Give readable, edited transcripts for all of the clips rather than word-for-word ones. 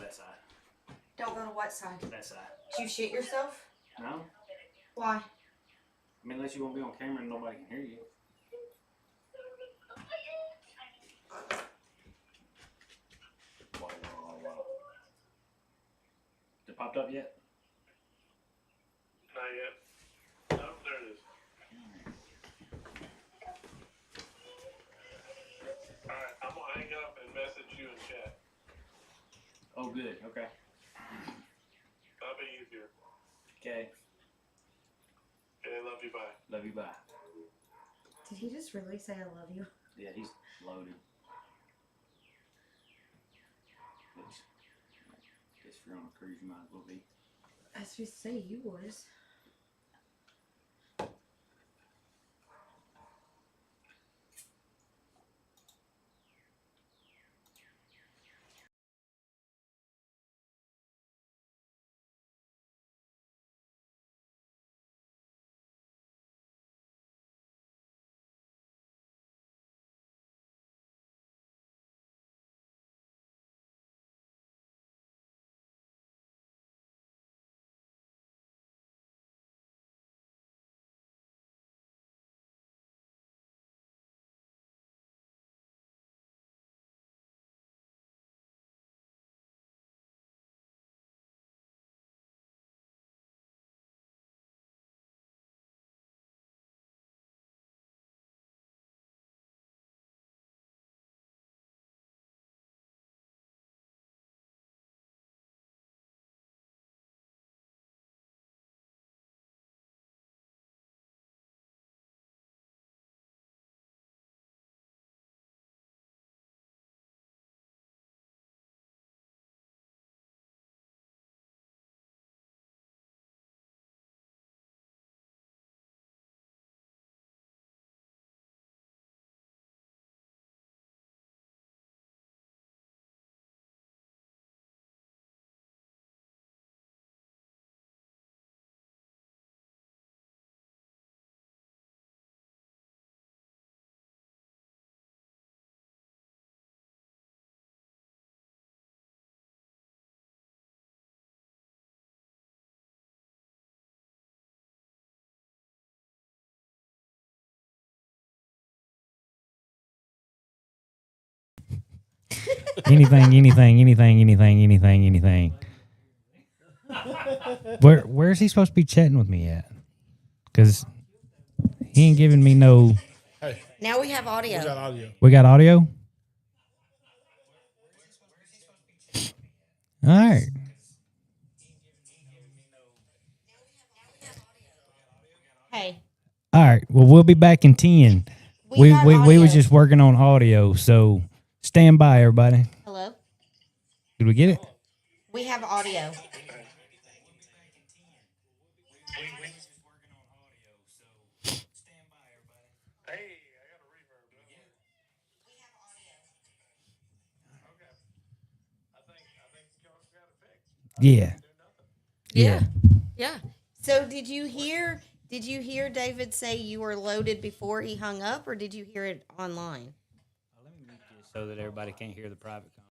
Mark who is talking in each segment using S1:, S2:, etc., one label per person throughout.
S1: that side.
S2: Don't go to what side?
S1: That side.
S2: Did you shit yourself?
S1: No.
S2: Why?
S1: I mean, unless you won't be on camera and nobody can hear you. Wow. Has it popped up yet?
S3: Not yet. Oh, there it is. Alright, I'm gonna hang up and message you in chat.
S1: Oh, good. Okay.
S3: That'll be easier.
S1: Okay.
S3: Okay, love you, bye.
S1: Love you, bye.
S2: Did he just really say I love you?
S1: Yeah, he's loaded. Guess if you're on a cruise, you might as well be.
S2: I was just say you was.
S4: anything. Where's he supposed to be chatting with me at? Because he ain't giving me no.
S5: Hey,
S2: Now we have audio.
S5: we got audio.
S4: We got audio? All right.
S2: Hey.
S4: All right. Well, we'll be back in 10. We was just working on audio, so stand by, everybody.
S2: Hello?
S4: Did we get it?
S2: We have audio.
S3: Hey, I got a reverb. We have audio. Okay. I think y'all got it fixed.
S4: Yeah.
S2: Yeah. So did you hear David say you were loaded before he hung up, or did you hear it online?
S4: Let me mute this so that everybody can't hear the private conversation.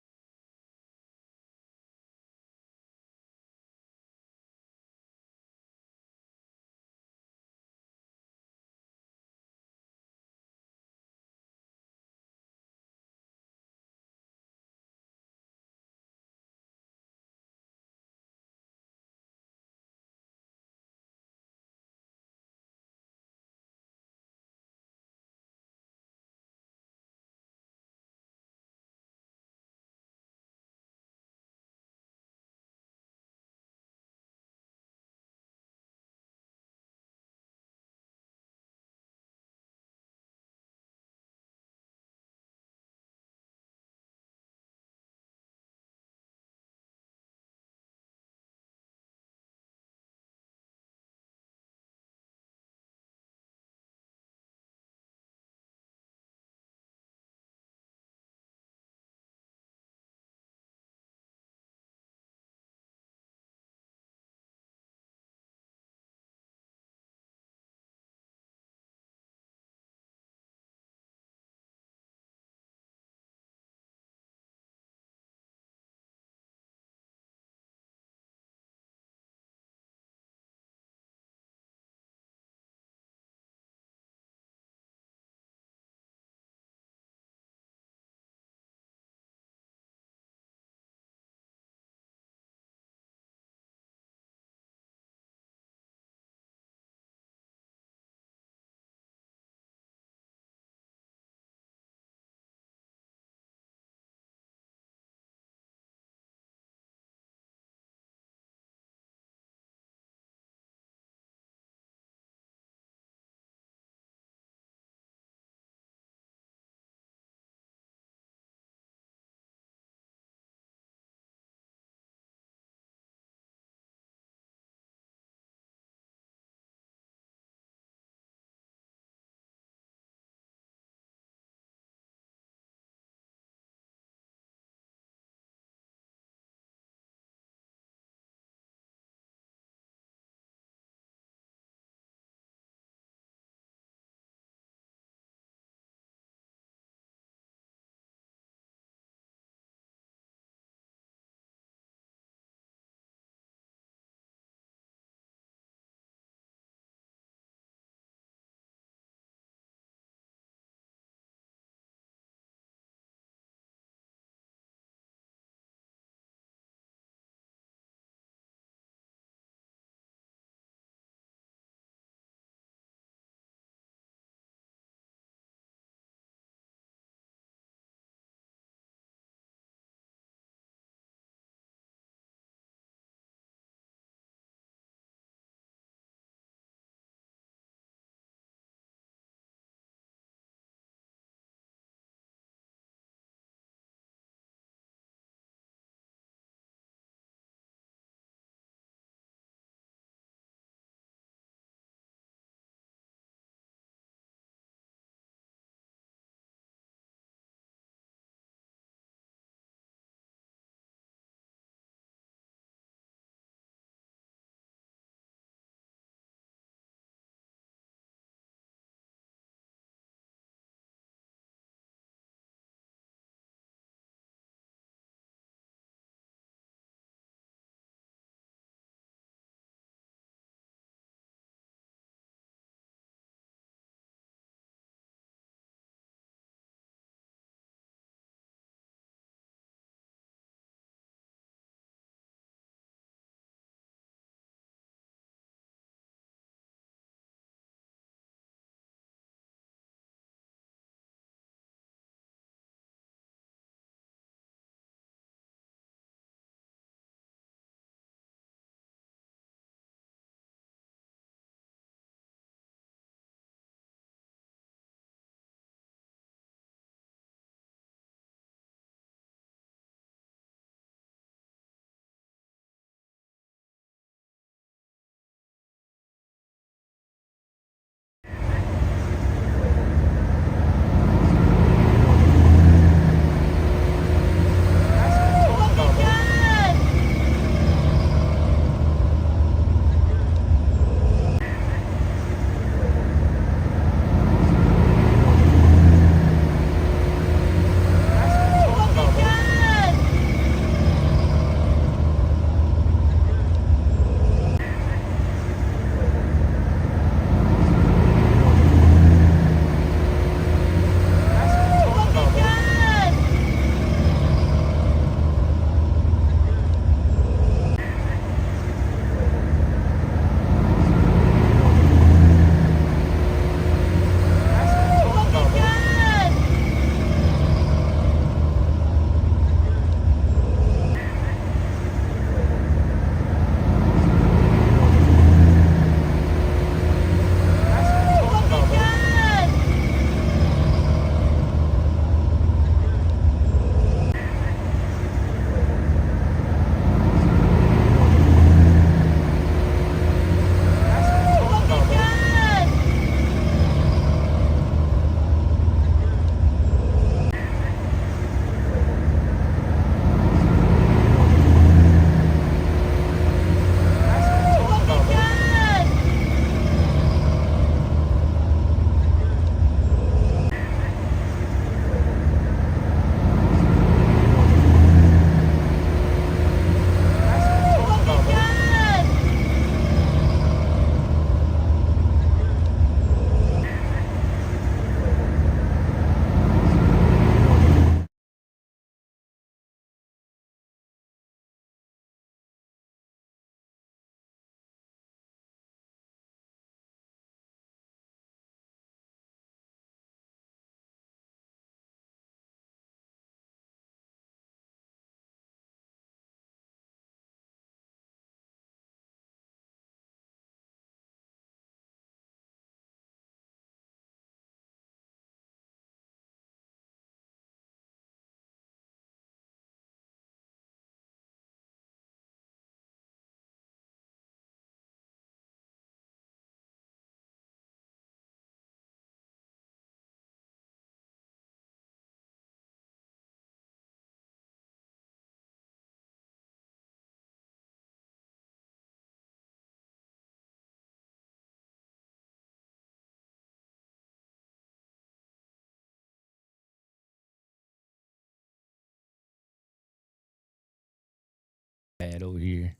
S4: Bad over here.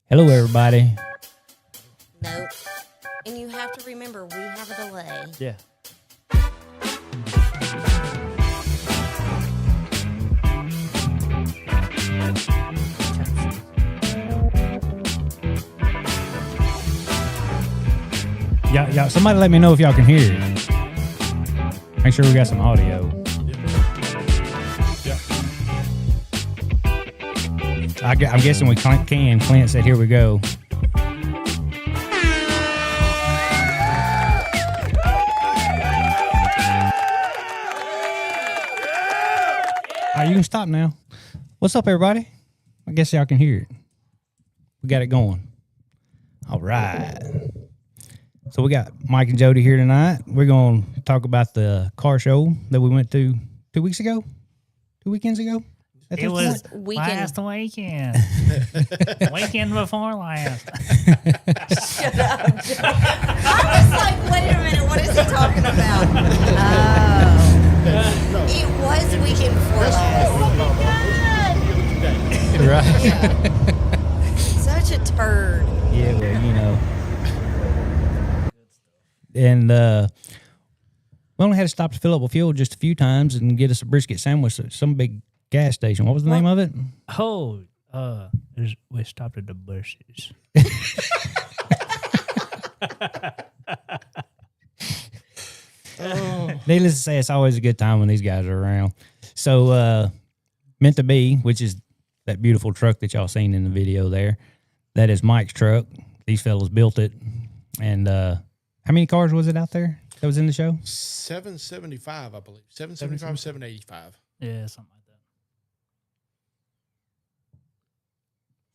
S4: Hello, everybody.
S2: Nope. And you have to remember, we have a delay.
S4: Yeah. Y'all, somebody let me know if y'all can hear it. Make sure we got some audio. I'm guessing we can. Clint said, here we go. All right, you can stop now. What's up, everybody? I guess y'all can hear it. We got it going. All right. So we got Mike and Jody here tonight. We're going to talk about the car show that we went to 2 weeks ago? 2 weekends ago?
S5: It was
S2: Weekend.
S5: last weekend. Weekend before last.
S2: Shut up, Joe. I was like, wait a minute, what is he talking about? Oh. It was weekend before last.
S4: Right.
S2: Such a turd.
S4: Yeah, well, you know. And we only had to stop to fill up with fuel just a few times and get us a brisket sandwich at some big gas station. What was the name of it?
S5: Oh, we stopped at the bushes.
S4: Needless to say, it's always a good time when these guys are around. So, Meant to Be, which is that beautiful truck that y'all seen in the video there, that is Mike's truck. These fellas built it. And how many cars was it out there that was in the show?
S6: 775, I believe. 775, 785.
S5: Yeah, something like that.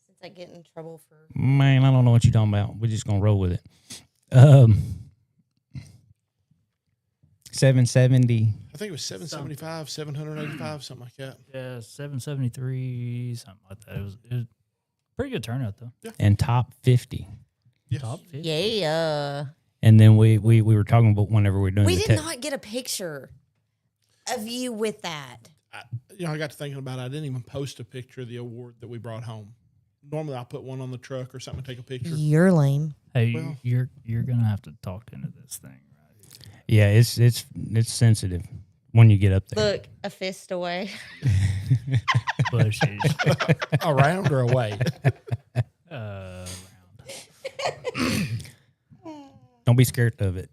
S2: Since I get in trouble for...
S4: Man, I don't know what you're talking about. We're just going to roll with it. 770.
S6: I think it was 775, 785, something like that.
S5: Yeah, 773, something like that. It was pretty good turnout, though.
S4: And top 50.
S6: Yes.
S5: Top 50.
S2: Yeah.
S4: And then we were talking about whenever we were doing
S2: We
S4: the
S2: did not get a picture of you with that.
S6: I got to thinking about it. I didn't even post a picture of the award that we brought home. Normally, I'll put one on the truck or something to take a picture.
S2: You're lame.
S5: Hey,
S6: Well-
S5: you're gonna have to talk into this thing, right?
S4: Yeah, it's sensitive when you get up there.
S2: Look, a fist away.
S5: Bushes.
S6: Around or away?
S5: Around.
S4: Don't be scared of it.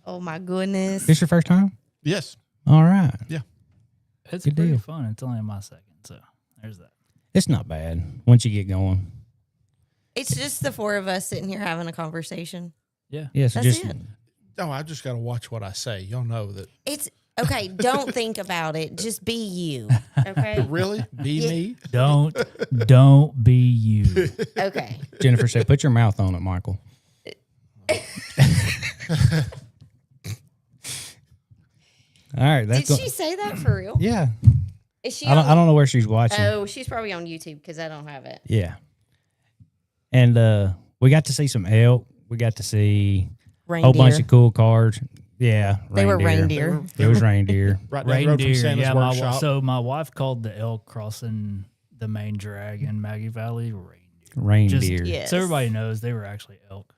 S2: Oh, my goodness.
S4: This your first time?
S6: Yes.
S4: All right.
S5: It's
S4: Good
S5: pretty
S4: deal.
S5: fun. It's only my second, so there's that.
S4: It's not bad once you get going.
S2: It's just the four of us sitting here having a conversation.
S5: Yeah.
S4: Yeah, so
S2: That's
S4: just
S2: it.
S6: Oh, I just got to watch what I say. Y'all know that.
S2: It's okay. Don't think about it. Just be you. Okay.
S6: Really? Be
S2: Yeah.
S6: me?
S5: Don't be you.
S2: Okay.
S4: Jennifer said, put your mouth on it, Michael. All right,
S2: Did she say that for real?
S4: Yeah,
S2: Is she?
S4: I
S2: on-
S4: don't know where she's watching.
S2: Oh, she's probably on YouTube because I don't have it.
S4: Yeah, and we got to see some elk. We got to see a whole bunch of cool cars. Yeah,
S2: They were reindeer.
S4: It was reindeer.
S6: Right down the road from
S5: Reindeer.
S6: Santa's
S5: Yeah,
S6: workshop.
S5: so my wife called the elk crossing the main drag in Maggie Valley reindeer.
S4: Reindeer.
S2: Yes.
S5: So everybody knows they were actually elk.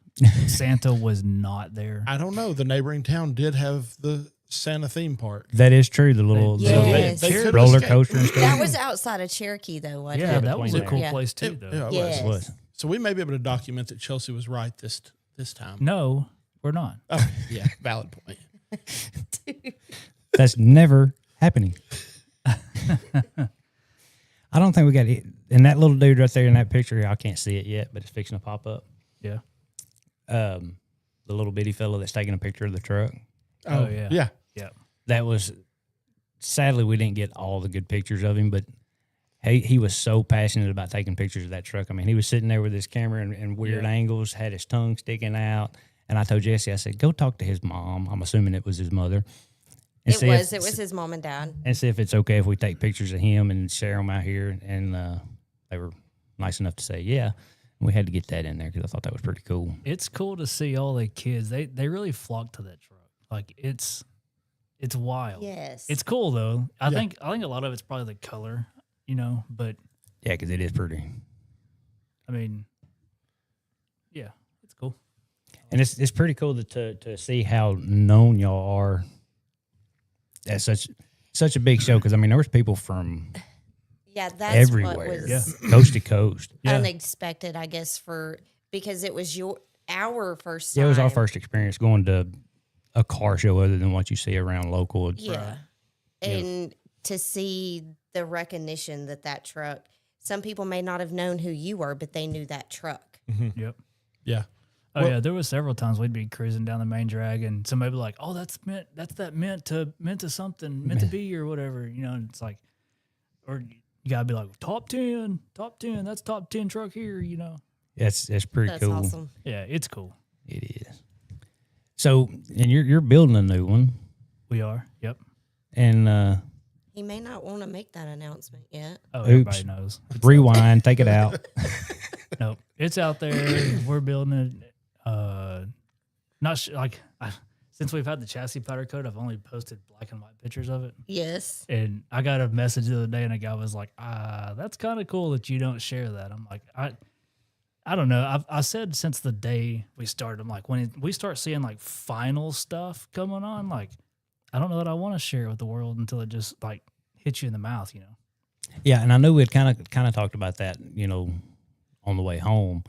S5: Santa was not there.
S6: I don't know. The neighboring town did have the Santa theme park.
S4: That is true. The little
S2: Yes.
S6: They could've
S4: roller
S6: escaped.
S4: coaster and stuff.
S2: That was outside of Cherokee, though, wasn't
S5: Yeah,
S2: it?
S5: that was a
S4: between
S5: cool
S2: there.
S5: place too,
S6: It-
S5: though.
S6: yeah, it
S2: Yes.
S6: was. So we may be able to document that Chelsea was right this time.
S5: No, we're not.
S6: Oh, yeah, valid point.
S4: That's never happening. I don't think we got it. And that little dude right there in that picture, I can't see it yet, but it's fixing to pop up.
S5: Yeah.
S4: The little bitty fellow that's taking a picture of the truck.
S5: Oh, yeah.
S6: Yeah.
S5: Yeah.
S4: That was, sadly, we didn't get all the good pictures of him, but he was so passionate about taking pictures of that truck. I mean, he was sitting there with his camera in weird
S5: Yeah.
S4: angles, had his tongue sticking out. And I told Jesse, I said, go talk to his mom. I'm assuming it was his mother. And
S2: It
S4: see
S2: was.
S4: if-
S2: It was his mom and dad.
S4: and see if it's okay if we take pictures of him and share them out here. And they were nice enough to say, yeah. And we had to get that in there because I thought that was pretty cool.
S5: It's cool to see all the kids. They really flock to that truck. Like it's wild.
S2: Yes.
S5: It's cool though. I
S6: Yeah.
S5: think a lot of it's probably the color, but
S4: Yeah, because it is pretty.
S5: I mean, yeah, it's cool.
S4: And it's pretty cool to see how known y'all are at such a big show. Because I mean, there was people from
S2: Yeah, that's
S4: everywhere,
S2: what was
S5: Yeah.
S4: coast to coast.
S5: Yeah.
S2: unexpected, I guess, because it was our first time.
S4: Yeah, it was our first experience going to a car show other than what you see around local.
S2: Yeah.
S5: Right.
S2: And to see the recognition that truck, some people may not have known who you were, but they knew that truck.
S5: Yep.
S6: Yeah.
S5: Oh
S6: Well-
S5: yeah, there was several times we'd be cruising down the main drag, and somebody would be like, "Oh, that's meant to something, meant to be, or whatever." You know, and it's like, or you gotta be like top 10, that's top 10 truck here. You know,
S4: That's pretty
S2: That's
S4: cool.
S2: awesome.
S5: yeah, it's cool.
S4: It is. So, and you're building a new one,
S5: We are. Yep.
S4: and
S2: He may not want to make that announcement yet.
S5: Oh,
S4: Oops.
S5: everybody knows.
S4: rewind, take it out.
S5: Nope, it's out there. We're building it. Since we've had the chassis powder coat, I've only posted black and white pictures of it.
S2: Yes.
S5: And I got a message the other day, and a guy was like, that's kind of cool that you don't share that. I'm like, I don't know. I said since the day we started, I'm like, when we start seeing like final stuff coming on, like, I don't know that I want to share it with the world until it just like hits you in the mouth, you know?
S4: Yeah, and I know we'd kind of talked about that, on the way home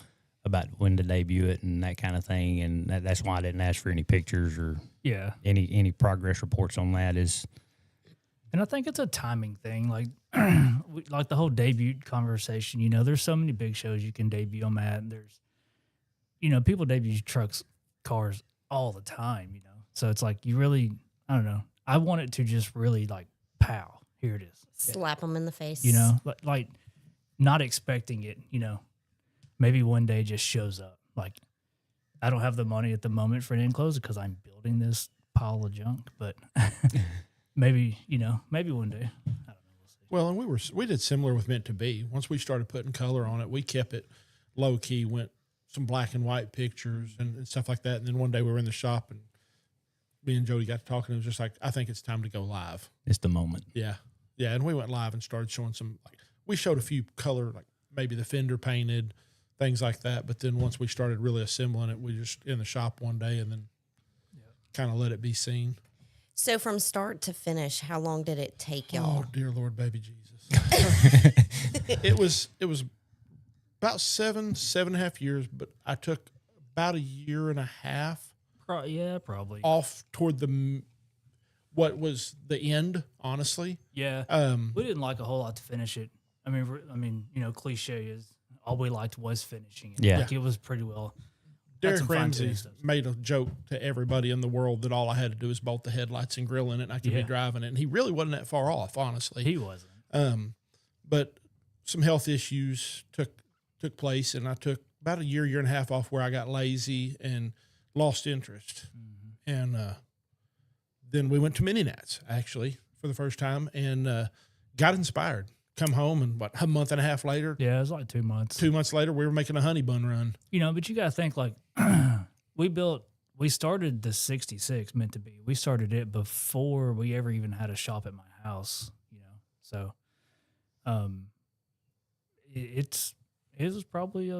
S4: about when to debut it and that kind of thing, and that's why I didn't ask for any pictures or
S5: Yeah.
S4: any progress reports on that.
S5: And I think it's a timing thing. Like, like the whole debut conversation, there's so many big shows you can debut them at. And there's, people debut trucks, cars all the time, So it's like you really, I don't know. I want it to just really like, pow, here it is.
S2: Slap them in the face.
S5: Like not expecting it, maybe one day just shows up. Like, I don't have the money at the moment for an enclosure because I'm building this pile of junk, but maybe one day. I don't know. We'll see.
S6: Well, and we did similar with Meant to Be. Once we started putting color on it, we kept it low key, went some black and white pictures and stuff like that. And then one day we were in the shop and me and Jody got to talking. It was just like, I think it's time to go live.
S4: It's the moment.
S6: Yeah. Yeah. And we went live and started showing we showed a few color, like maybe the fender painted, things like that. But then once we started really assembling it, we just in the shop one day and then kind of let it be seen.
S2: So from start to finish, how long did it take y'all?
S6: Oh, dear Lord, baby Jesus. It was about 7.5 years, but I took about a year and a half
S5: Yeah, probably.
S6: off toward what was the end, honestly.
S5: Yeah. We didn't like a whole lot to finish it. I mean, cliche is all we liked was finishing it.
S4: Yeah.
S5: Like it was pretty well. had
S6: Derek
S5: some fine-tuning
S6: Ramsey
S5: stuff.
S6: made a joke to everybody in the world that all I had to do is bolt the headlights and grill in it and I could be driving it. And he really wasn't that far off, honestly.
S5: He wasn't.
S6: But some health issues took place, and I took about a year and a half off where I got lazy and lost interest. And then we went to mini nats actually for the first time and got inspired. Come home and a month and a half later,
S5: Yeah, it was like 2 months.
S6: 2 months later, we were making a honey bun run.
S5: But you got to think like we started the 66 Meant to Be. We started it before we ever even had a shop at my house, So it was probably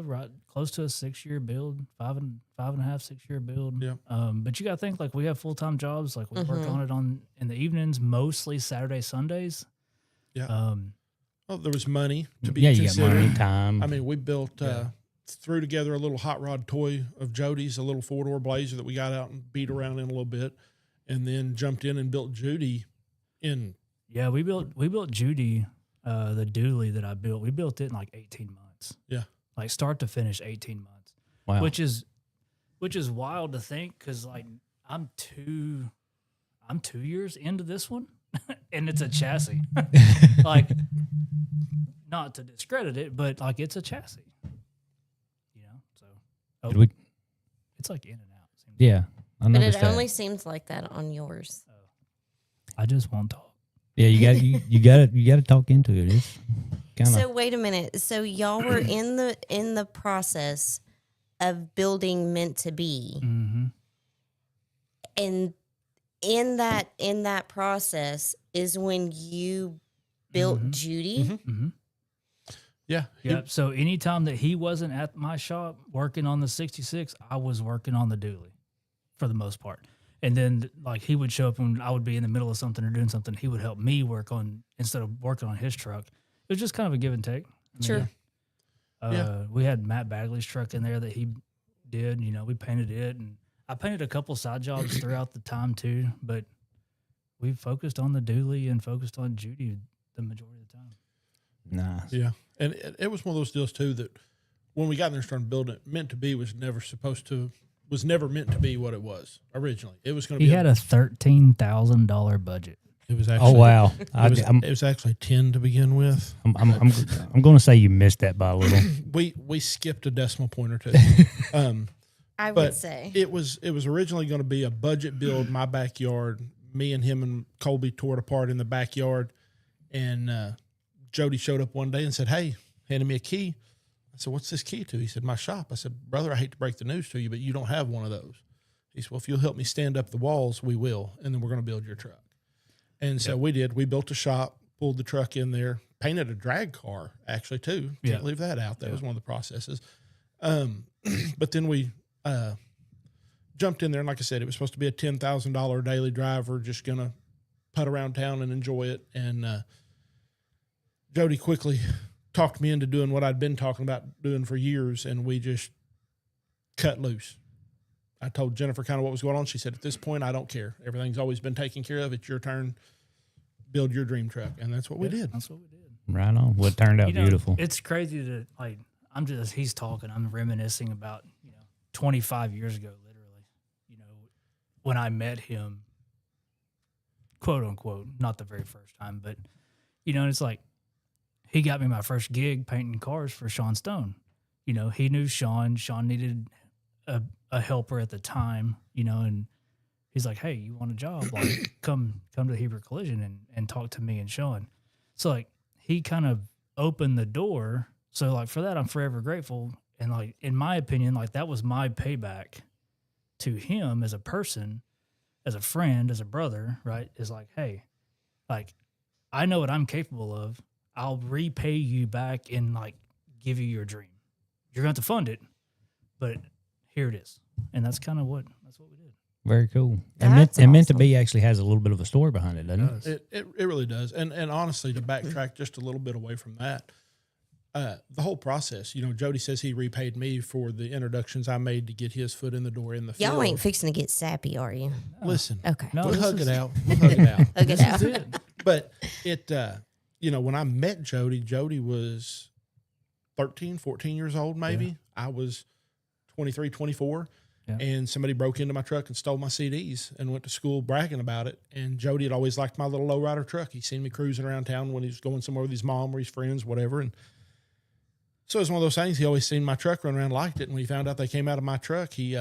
S5: close to a 6-year build, five and a half, 6-year build.
S6: Yeah.
S5: But you got to think like we have full-time jobs. Like we work on it in the evenings, mostly Saturday, Sundays.
S6: Yeah. Well, there was money to be
S4: Yeah, you got
S6: considered.
S4: money, time.
S6: I mean, we built, threw together a little hot rod toy of Jody's, a little 4-door Blazer that we got out and beat around in a little bit, and then jumped in and built Jody in.
S5: Yeah, we built Judy, the dually that I built. We built it in like 18 months.
S6: Yeah.
S5: Like start to finish, 18 months.
S4: Wow.
S5: Which is wild to think because like I'm 2 years into this one, and it's a chassis. Like, not to discredit it, but like it's a chassis. So
S4: Did we-
S5: it's like in and out.
S4: yeah, I
S2: But
S4: noticed
S2: it
S4: that.
S2: only seems like that on yours.
S5: I just won't talk.
S4: Yeah, you got to talk into it. It's kind of
S2: So wait a minute. So y'all were in the process of building Meant to Be,
S5: Mm-hmm.
S2: and in that process is when you built Judy.
S5: Mm-hmm.
S6: Yeah.
S5: Yeah. So anytime that he wasn't at my shop working on the 66, I was working on the dually for the most part. And then like he would show up when I would be in the middle of something or doing something. He would help me work on instead of working on his truck. It was just kind of a give and take. I mean,
S2: Sure.
S5: We had Matt Bagley's truck in there that he did. You know, we painted it, and I painted a couple side jobs throughout the time too. But we focused on the dually and focused on Judy the majority of the time.
S4: Nice.
S6: Yeah. And it was one of those deals too that when we got in there and started building it, meant to be was never meant to be what it was originally. It was going to be.
S5: He had a $13,000 budget.
S6: It was actually.
S4: Oh wow.
S6: It was actually 10 to begin with.
S4: I'm going to say you missed that by a little.
S6: We skipped a decimal point or two.
S2: I
S6: But
S2: would say.
S6: it was originally going to be a budget build, my backyard. Me and him and Colby tore it apart in the backyard, and Jody showed up one day and said, "Hey," handed me a key. I said, "What's this key to?" He said, "My shop." I said, "Brother, I hate to break the news to you, but you don't have one of those." He said, "Well, if you'll help me stand up the walls, we will, and then we're going to build your truck." And so we did. We built a shop, pulled the truck in there, painted a drag car actually too. Can't leave that out. That was one of the processes. But then we jumped in there, and like I said, it was supposed to be a $10,000 daily drive. We're just gonna putt around town and enjoy it. And Jody quickly talked me into doing what I'd been talking about doing for years, and we just cut loose. I told Jennifer kind of what was going on. She said, "At this point, I don't care. Everything's always been taken care of. It's your turn. Build your dream truck." And that's what we did.
S5: That's what we did.
S4: Right on. Well, it turned out
S5: You know,
S4: beautiful.
S5: It's crazy to like. He's talking. I'm reminiscing about 25 years ago, literally. When I met him, quote unquote, not the very first time, but it's like he got me my first gig painting cars for Sean Stone. He knew Sean. Sean needed a helper at the time. And he's like, "Hey, you want a job? Like, come to the Hebrew Collision and talk to me and Sean." So like he kind of opened the door. So like for that, I'm forever grateful. And like in my opinion, like that was my payback to him as a person, as a friend, as a brother. Right? Is like, hey, like I know what I'm capable of. I'll repay you back and like give you your dream. You're going to have to fund it, but here it is. And that's kind of what we did.
S4: Very cool.
S2: That's
S4: And meant to
S2: awesome.
S4: be actually has a little bit of a story behind it, doesn't it?
S6: It really does. And honestly, to backtrack just a little bit away from that, the whole process, Jody says he repaid me for the introductions I made to get his foot in the door in the field.
S2: Y'all ain't fixing to get sappy, are you?
S6: Listen,
S2: Okay.
S5: No,
S6: we'll
S5: this
S6: hug
S5: is-
S6: it out. We'll hug it out.
S2: Hug it out.
S5: it.
S6: But it, when I met Jody was 13, 14 years old, maybe. I was 23, 24.
S5: Yeah.
S6: And somebody broke into my truck and stole my CDs and went to school bragging about it. And Jody had always liked my little lowrider truck. He seen me cruising around town when he was going somewhere with his mom or his friends, whatever. And so it was one of those things. He always seen my truck run around, liked it. And when he found out they came out of my truck, he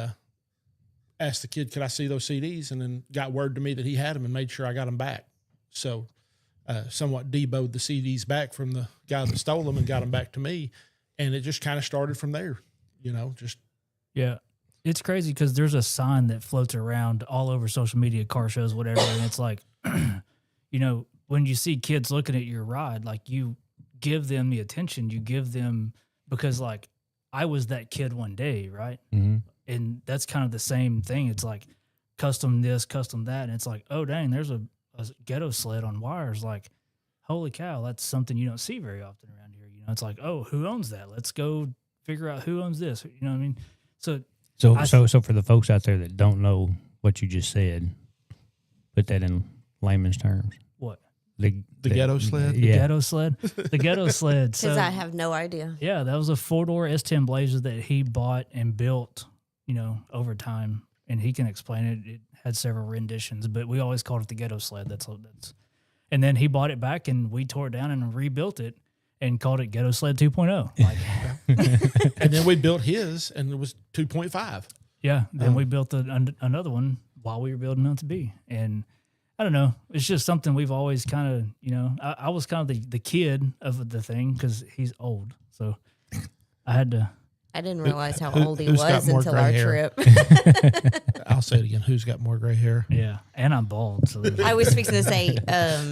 S6: asked the kid, "Could I see those CDs?" And then got word to me that he had them and made sure I got them back. So somewhat deboed the CDs back from the guy that stole them and got them back to me. And it just kind of started from there, just.
S5: Yeah. It's crazy because there's a sign that floats around all over social media, car shows, whatever. And it's like, when you see kids looking at your ride, like you give them the attention, you give them, because like I was that kid one day, right?
S4: Mm-hmm.
S5: And that's kind of the same thing. It's like custom this, custom that. And it's like, oh, dang, there's a ghetto sled on wires. Like, holy cow, that's something you don't see very often around here. It's like, oh, who owns that? Let's go figure out who owns this. You know what I mean? So
S4: for the folks out there that don't know what you just said, put that in layman's terms.
S5: what?
S6: The ghetto sled?
S4: Yeah.
S5: Ghetto sled? The ghetto sled.
S2: Because
S5: So,
S2: I have no idea.
S5: yeah, that was a 4-door S10 Blazer that he bought and built, over time. And he can explain it. It had several renditions, but we always called it the ghetto sled. That's. And then he bought it back, and we tore it down and rebuilt it and called it Ghetto Sled 2.0. Like,
S6: And then we built his, and it was 2.5.
S5: yeah. Then we built another one while we were building Mount to Be. And I don't know. It's just something we've always kind of, I was kind of the kid of the thing because he's old. So I had to.
S2: I didn't realize how
S6: Who-
S2: old he
S6: who's got
S2: was
S6: more
S2: until
S6: gray
S2: our
S6: hair?
S2: trip.
S6: I'll say it again. Who's got more gray hair?
S5: Yeah, and I'm bald, so there's
S2: I was fixing to say,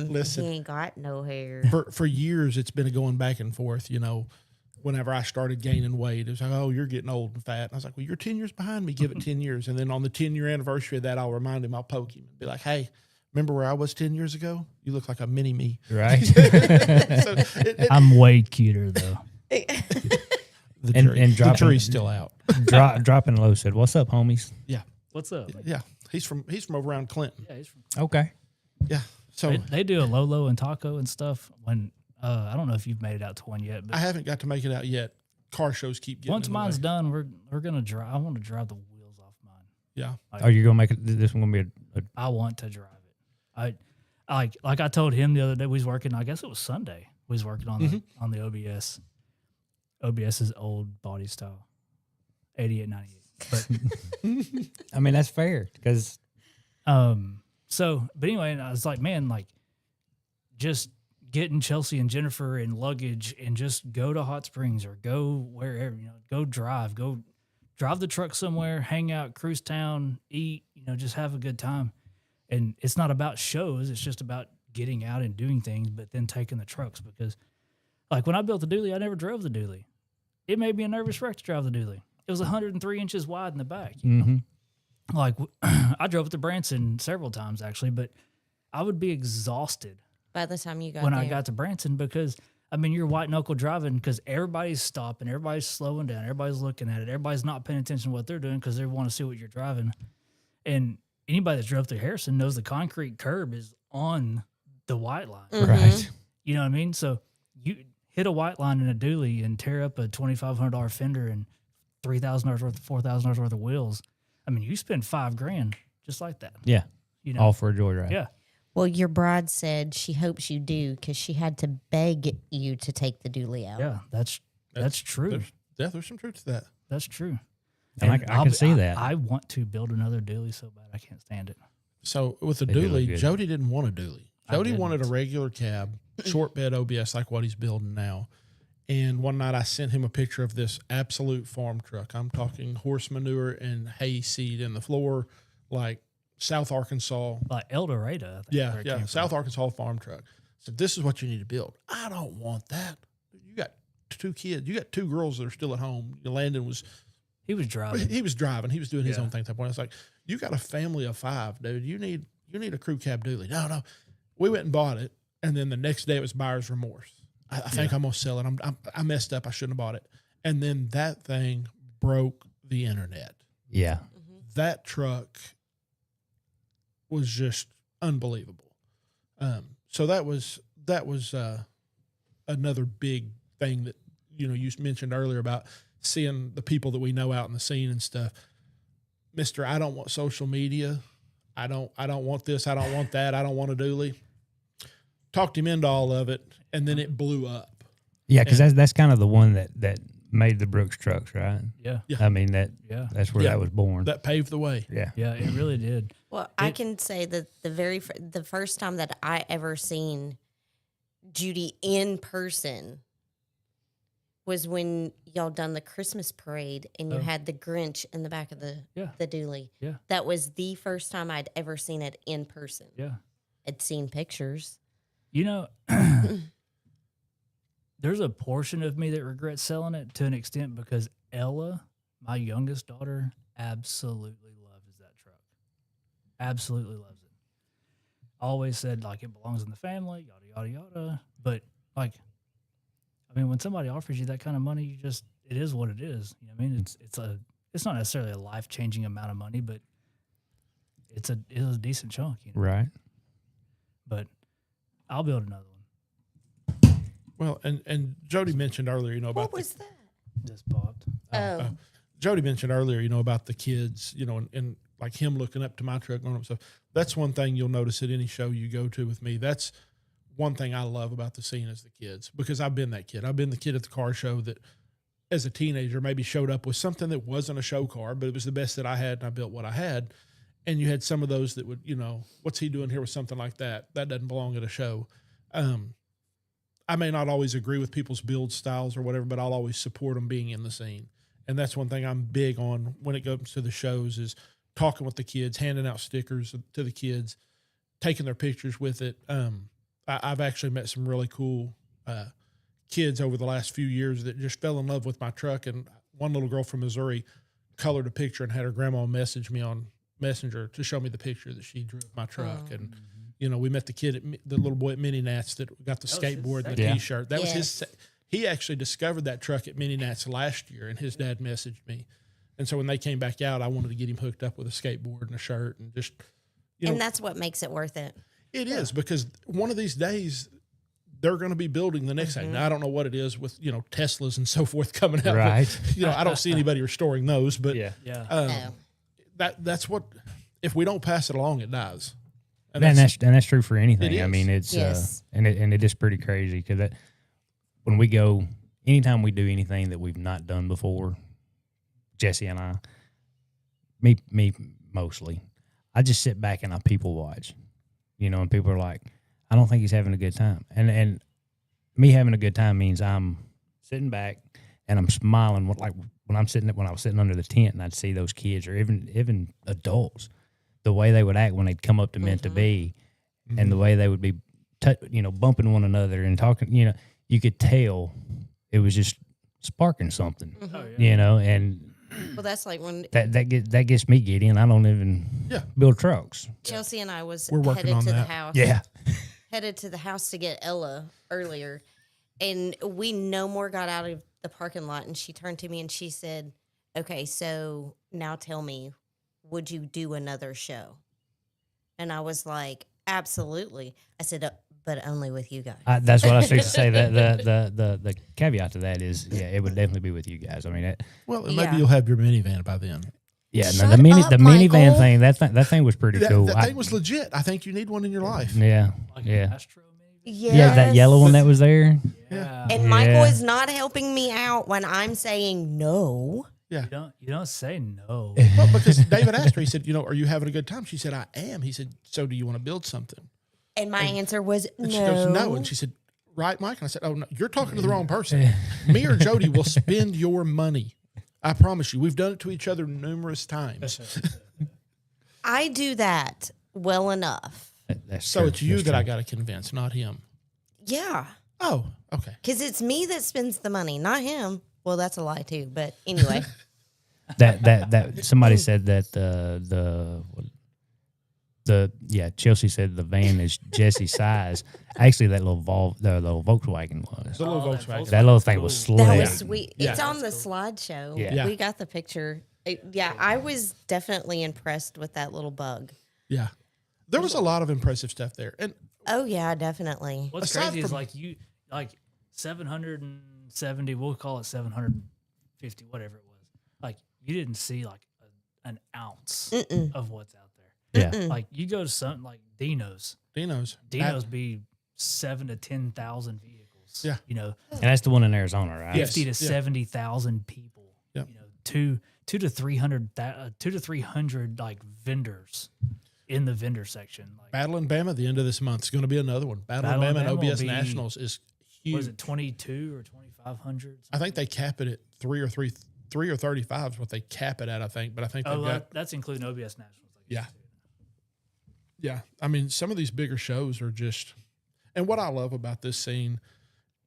S6: Listen.
S2: he ain't got no hair.
S6: For years, it's been going back and forth. You know, whenever I started gaining weight, it was like, oh, you're getting old and fat. And I was like, well, you're 10 years behind me. Give it 10 years. And then on the 10-year anniversary of that, I'll remind him, I'll poke him and be like, hey, remember where I was 10 years ago? You look like a mini me.
S4: Right.
S6: So
S5: I'm way cuter though.
S6: the
S4: And-
S6: jury,
S4: and
S6: the
S4: dropping-
S6: jury's still out.
S4: Dropping low said, "What's up, homies?"
S6: Yeah.
S5: What's up?
S6: Yeah. He's from over around Clinton.
S5: Yeah, he's from.
S4: Okay.
S6: Yeah. So
S5: They do a Lolo and taco and stuff. When I don't know if you've made it out to one yet, but
S6: I haven't got to make it out yet. Car shows keep getting
S5: once
S6: in the
S5: mine's
S6: way.
S5: done, we're gonna drive. I want to drive the wheels off mine.
S6: Yeah.
S4: Are you gonna make it? This one gonna be a
S5: I want to drive it. Like I told him the other day, we was working. I guess it was Sunday. We was working on the OBS. OBS's old body style, 8898. But
S4: I mean, that's fair because
S5: but anyway, and I was like, man, like just getting Chelsea and Jennifer in luggage and just go to Hot Springs or go wherever, go drive the truck somewhere, hang out, cruise town, eat, just have a good time. And it's not about shows. It's just about getting out and doing things, but then taking the trucks, because like when I built the dually, I never drove the dually. It made me a nervous wreck to drive the dually. It was 103 inches wide in the back. Like I drove it to Branson several times actually, but I would be exhausted
S2: By the time you got
S5: when
S2: there.
S5: I got to Branson, because I mean, you're white knuckle driving because everybody's stopping, everybody's slowing down, everybody's looking at it, everybody's not paying attention to what they're doing because they want to see what you're driving. And anybody that drove through Harrison knows the concrete curb is on the white line.
S4: right.
S5: You know what I mean? So you hit a white line in a dually and tear up a $2,500 fender and $3,000 worth, $4,000 worth of wheels. I mean, you spend $5,000 just like that.
S4: Yeah.
S5: You know?
S4: All for a joyride.
S5: Yeah.
S2: Well, your bride said she hopes you do because she had to beg you to take the dually out.
S5: Yeah. That's true.
S6: There's some truth to that.
S5: That's true.
S4: And I can see that.
S5: I want to build another dually so bad. I can't stand it.
S6: So with the
S4: They do look
S6: dually,
S4: good.
S6: Jody didn't want a dually. Jody
S5: didn't.
S6: wanted a regular cab, short bed OBS like what he's building now. And one night I sent him a picture of this absolute farm truck. I'm talking horse manure and hay seed in the floor, like South Arkansas.
S5: Like El Dorado. I think,
S6: Yeah,
S5: where it
S6: yeah,
S5: came
S6: South
S5: from.
S6: Arkansas farm truck. So this is what you need to build. I don't want that. You got 2 kids. You got 2 girls that are still at home. Landon was
S5: He was driving.
S6: he was driving. He was doing his
S5: Yeah.
S6: own thing at that point. It's like, you got a family of 5, dude. You need a crew cab dually. No. We went and bought it, and then the next day it was buyer's remorse. I think I'm gonna sell it. I messed up. I shouldn't have bought it. And then that thing broke the internet.
S4: Yeah.
S6: That truck was just unbelievable. So that was another big thing that you mentioned earlier about seeing the people that we know out in the scene and stuff. Mister, I don't want social media. I don't want this. I don't want that. I don't want a dually. Talked him into all of it, and then it blew up.
S4: Yeah, because that's kind of the one that made the Brooks trucks, right?
S5: Yeah.
S4: I mean that's where
S6: Yeah.
S4: that was born.
S6: That paved the way.
S4: Yeah.
S5: Yeah, it really did.
S2: Well, I can say that the first time that I ever seen Judy in person was when y'all done the Christmas parade and you
S5: Oh.
S2: had the Grinch in the back of the dually.
S5: Yeah.
S2: That was the first time I'd ever seen it in person.
S5: Yeah.
S2: I'd seen pictures.
S5: You know, there's a portion of me that regrets selling it to an extent because Ella, my youngest daughter, absolutely loves that truck. Absolutely loves it. Always said like it belongs in the family, yada yada yada. But like, I mean, when somebody offers you that kind of money, it is what it is. You know what I mean? It's not necessarily a life changing amount of money, but it was a decent chunk.
S4: Right.
S5: But I'll build another one.
S6: Well, and Jody mentioned earlier, about
S2: What was that?
S5: Just popped.
S2: Oh.
S6: Jody mentioned earlier, about the kids, and like him looking up to my truck and stuff. That's one thing you'll notice at any show you go to with me. That's one thing I love about the scene is the kids, because I've been that kid. I've been the kid at the car show that as a teenager maybe showed up with something that wasn't a show car, but it was the best that I had, and I built what I had. And you had some of those that would, what's he doing here with something like that? That doesn't belong at a show. I may not always agree with people's build styles or whatever, but I'll always support them being in the scene. And that's one thing I'm big on when it comes to the shows is talking with the kids, handing out stickers to the kids, taking their pictures with it. I've actually met some really cool kids over the last few years that just fell in love with my truck. And one little girl from Missouri colored a picture and had her grandma message me on Messenger to show me the picture that she drew of my truck. And, you know, we met the little boy at Mini Nats that got the skateboard and the T-shirt. That was his. He actually discovered that truck at Mini Nats last year, and his dad messaged me. And so when they came back out, I wanted to get him hooked up with a skateboard and a shirt and just, you know.
S2: And that's what makes it worth it.
S6: It is, because one of these days they're going to be building the next thing. Now, I don't know what it is with, you know, Teslas and so forth coming out.
S4: Right.
S6: But, you know, I don't see anybody restoring those, but
S5: Yeah.
S6: that's what, if we don't pass it along, it dies.
S4: And that's true for anything. I mean, it's
S2: Yes.
S4: and it is pretty crazy because when we go, anytime we do anything that we've not done before, Jesse and I, me mostly, I just sit back and I people watch, you know, and people are like, I don't think he's having a good time, and me having a good time means I'm sitting back and I'm smiling, like when I was sitting under the tent and I'd see those kids or even adults, the way they would act when they'd come up to Meant to Be, and the way they would be, bumping one another and talking, you know, you could tell it was just sparking something, you know, and
S2: Well, that's like when
S4: that gets me giddy, and I don't even build trucks.
S2: Chelsea and I was
S6: We're working
S2: headed
S6: on
S2: to the
S6: that.
S2: house.
S4: Yeah,
S2: Headed to the house to get Ella earlier, and we no more got out of the parking lot, and she turned to me and she said, "Okay, so now tell me, would you do another show?" And I was like, "Absolutely." I said, "But only with you guys."
S4: that's what I was supposed to say. The caveat to that is, it would definitely be with you guys. I mean,
S6: well, maybe
S2: Yeah.
S6: you'll have your minivan by then.
S2: Shut
S4: the
S2: up,
S4: minivan
S2: Michael.
S4: thing, that thing was pretty cool.
S6: That thing was legit. I think you need one in your life.
S4: Yeah,
S5: Like
S4: yeah,
S5: an Astro maybe?
S4: yeah. That yellow one that was there.
S5: Yeah.
S2: And Michael
S4: Yeah.
S2: is not helping me out when I'm saying no.
S5: You don't say no.
S6: Well, because David asked her, he said, "Are you having a good time?" She said, "I am." He said, "So do you want to build something?"
S2: And my answer was
S6: And
S2: no.
S6: she goes, "No." And she said, "Right, Mike?" And I said, "Oh, no, you're talking to the wrong person. Me or Jody will spend your money. I promise you. We've done it to each other numerous times."
S2: I do that well enough.
S4: That's
S6: So
S4: true.
S6: it's you
S4: That's
S6: that
S4: true.
S6: I got to convince, not him.
S2: Yeah.
S6: Oh, okay.
S2: Because it's me that spends the money, not him. Well, that's a lie too. But anyway,
S4: that somebody said that Chelsea said the van is Jesse's size. Actually, that little Volkswagen was.
S6: The little
S5: Oh, that
S6: Volkswagen.
S4: That little thing was slick.
S2: that was sweet.
S6: Yeah.
S2: It's on the slideshow.
S4: Yeah.
S2: We got the picture. I was definitely impressed with that little bug.
S6: Yeah. There was a lot of impressive stuff there. And
S2: Oh yeah, definitely.
S5: What's
S6: Aside
S5: crazy is
S6: from-
S5: like 770, we'll call it 750, whatever it was. Like you didn't see like an ounce of what's out there.
S4: Yeah.
S5: Like you go to something like Dino's.
S6: Dino's.
S5: Dino's be 7,000 to 10,000 vehicles.
S6: Yeah.
S5: You know,
S4: And that's the one in Arizona, right?
S6: Yes.
S5: 50 to
S6: Yeah.
S5: 70,000 people.
S6: Yep.
S5: You know, two to 300 like vendors in the vendor section. Like,
S6: Battle in Bama, the end of this month is going to be another one. Battle in
S5: Battle in
S6: Bama and
S5: Bama will
S6: OBS
S5: be-
S6: Nationals is huge.
S5: was it 22 or 2,500?
S6: I think they cap it at 3 or 35 is what they cap it at, I think. But I think they've
S5: Oh,
S6: got,
S5: that's including OBS Nationals. Like
S6: yeah. Yeah. I mean, some of these bigger shows are just, and what I love about this scene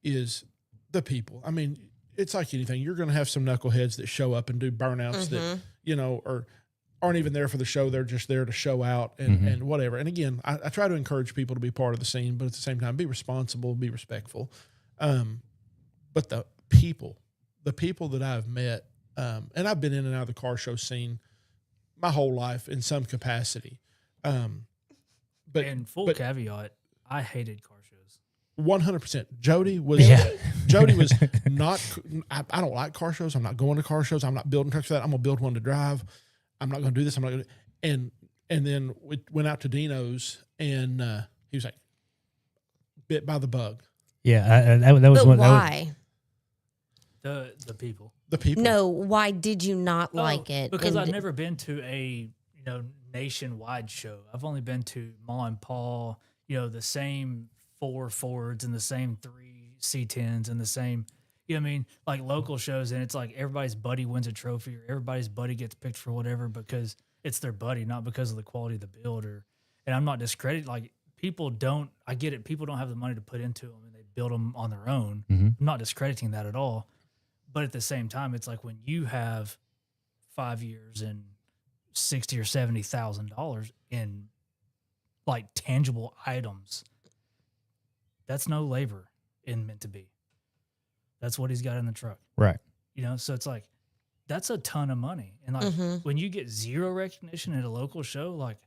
S6: is the people. I mean, it's like anything. You're going to have some knuckleheads that show up and do burnouts that, or aren't even there for the show. They're just there to show out and whatever. And again, I try to encourage people to be part of the scene, but at the same time, be responsible, be respectful. But the people that I've met, and I've been in and out of the car show scene my whole life in some capacity. But
S5: and full
S6: but
S5: caveat, I hated car shows.
S6: 100%. Jody was not. I don't like car shows. I'm not going to car shows. I'm not building trucks for that. I'm gonna build one to drive. I'm not gonna do this. I'm not gonna. And then we went out to Dino's, and he was like bit by the bug.
S4: Yeah, that was
S2: But
S4: one.
S2: why?
S5: The people.
S6: The people.
S2: No, why did you not like it?
S5: Because
S2: And-
S5: I've never been to a nationwide show. I've only been to Ma and Pa. The same 4 Fords and the same 3 C10s and the same. You know what I mean? Like local shows, and it's like everybody's buddy wins a trophy or everybody's buddy gets picked for whatever because it's their buddy, not because of the quality of the build. And I'm not discrediting, like people don't, I get it, people don't have the money to put into them and they build them on their own.
S4: Mhm.
S5: I'm not discrediting that at all. But at the same time, it's like when you have 5 years and $60,000 or $70,000 in like tangible items, that's no labor in meant to be. That's what he's got in the truck.
S4: Right.
S5: You know, so it's like that's a ton of money. And like
S2: Mhm.
S5: when you get zero recognition at a local show, like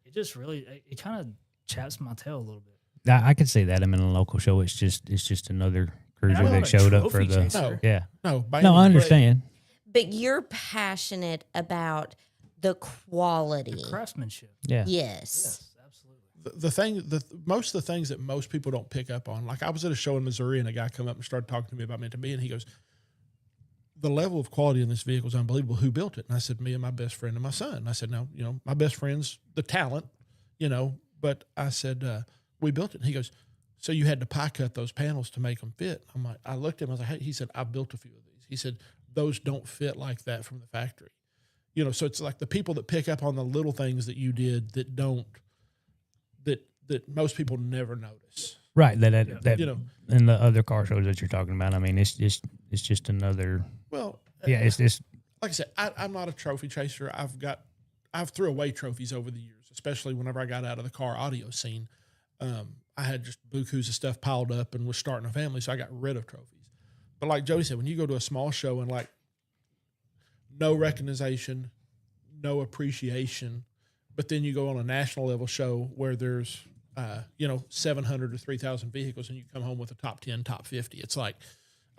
S5: it just really it kind of chaps my tail a little bit.
S4: I could see that. I mean, a local show, it's just another cruiser
S5: I'm not
S4: that
S5: a
S4: showed up for
S5: trophy
S4: the.
S5: chaser.
S4: Yeah.
S6: No, by
S4: No,
S6: any
S4: I
S6: means.
S4: understand.
S2: But you're passionate about the quality.
S5: Craftsmanship.
S4: Yeah.
S2: Yes.
S5: Yes, absolutely.
S6: Most of the things that most people don't pick up on, like I was at a show in Missouri and a guy come up and started talking to me about meant to be, and he goes, the level of quality in this vehicle is unbelievable. Who built it? And I said, me and my best friend and my son. And I said, no, my best friend's the talent, but I said, we built it. And he goes, so you had to pie cut those panels to make them fit. I'm like, I looked at him, I was like, hey, he said, I built a few of these. He said, those don't fit like that from the factory. So it's like the people that pick up on the little things that you did that don't, that most people never notice.
S4: Right. That and the other car shows that you're talking about. I mean, it's just another.
S6: Well,
S4: Yeah. It's
S6: like I said, I'm not a trophy chaser. I've threw away trophies over the years, especially whenever I got out of the car audio scene. I had just bukus of stuff piled up and was starting a family, so I got rid of trophies. But like Jody said, when you go to a small show and like no recognition, no appreciation, but then you go on a national level show where there's 700 to 3,000 vehicles and you come home with a top 10, top 50. It's like,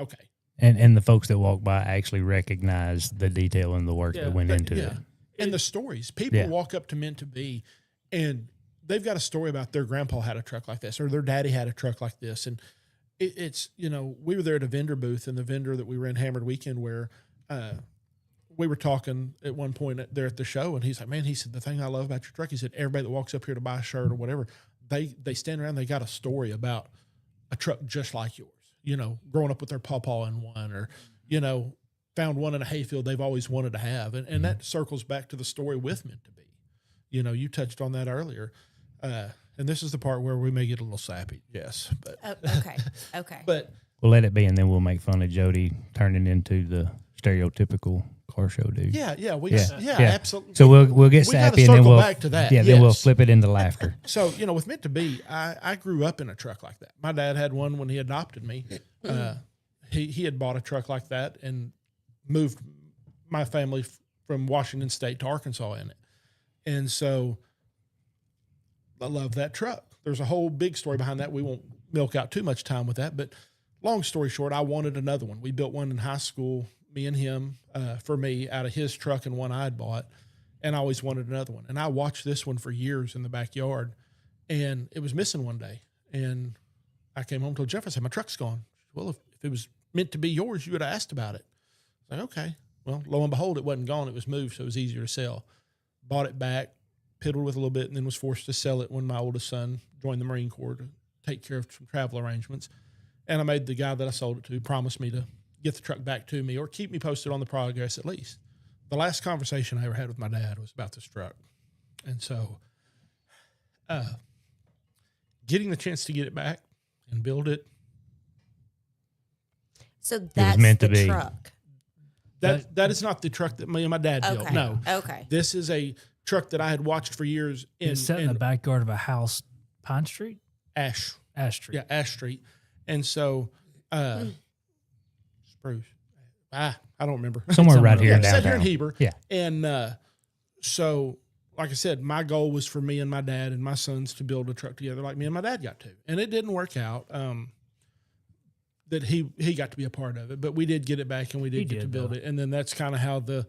S6: okay.
S4: and the folks that walk by actually recognize the detail and the work that went into it.
S6: And the stories. People walk up to Meant to Be and they've got a story about their grandpa had a truck like this or their daddy had a truck like this. And it's we were there at a vendor booth, and the vendor that we ran Hammered Weekend where we were talking at one point there at the show, and he's like, man, he said, the thing I love about your truck, he said, everybody that walks up here to buy a shirt or whatever, they stand around, they got a story about a truck just like yours, growing up with their pawpaw in one or, found one in a hayfield they've always wanted to have. And that circles back to the story with Meant to Be. You touched on that earlier. And this is the part where we may get a little sappy. Yes. But
S2: Okay.
S6: but
S4: We'll let it be, and then we'll make fun of Jody turning into the stereotypical car show dude.
S6: yeah,
S4: Yeah.
S6: absolutely.
S4: So we'll get
S6: We gotta
S4: sappy, and then
S6: circle
S4: we'll
S6: back to that,
S4: Yeah, then we'll
S6: yes.
S4: flip it into laughter.
S6: So, with Meant to Be, I grew up in a truck like that. My dad had one when he adopted me. He had bought a truck like that and moved my family from Washington State to Arkansas in it. And so I love that truck. There's a whole big story behind that. We won't milk out too much time with that, but long story short, I wanted another one. We built one in high school, me and him, for me, out of his truck and one I had bought, and I always wanted another one. And I watched this one for years in the backyard, and it was missing one day. And I came home and told Jeff, I said, my truck's gone. Well, if it was meant to be yours, you would have asked about it. I was like, okay. Well, lo and behold, it wasn't gone. It was moved, so it was easier to sell. Bought it back, piddled with a little bit, and then was forced to sell it when my oldest son joined the Marine Corps to take care of some travel arrangements. And I made the guy that I sold it to promise me to get the truck back to me or keep me posted on the progress at least. The last conversation I ever had with my dad was about this truck. And so getting the chance to get it back and build it.
S2: So that's
S4: meant to
S2: the
S4: be.
S2: truck.
S6: That is not the truck that me and my dad built.
S2: Okay.
S6: No.
S2: Okay.
S6: This is a truck that I had watched for years
S5: It's set in the backyard of a house, Pine Street?
S6: Ash.
S5: Ash Street.
S6: Yeah, Ash Street. And so Spruce. I don't remember.
S4: Somewhere right here in
S6: Set
S4: downtown.
S6: here in Heber.
S4: Yeah.
S6: And so, like I said, my goal was for me and my dad and my sons to build a truck together like me and my dad got to. And it didn't work out that he got to be a part of it. But we did get it back and we did get to build it. And then that's kind of how the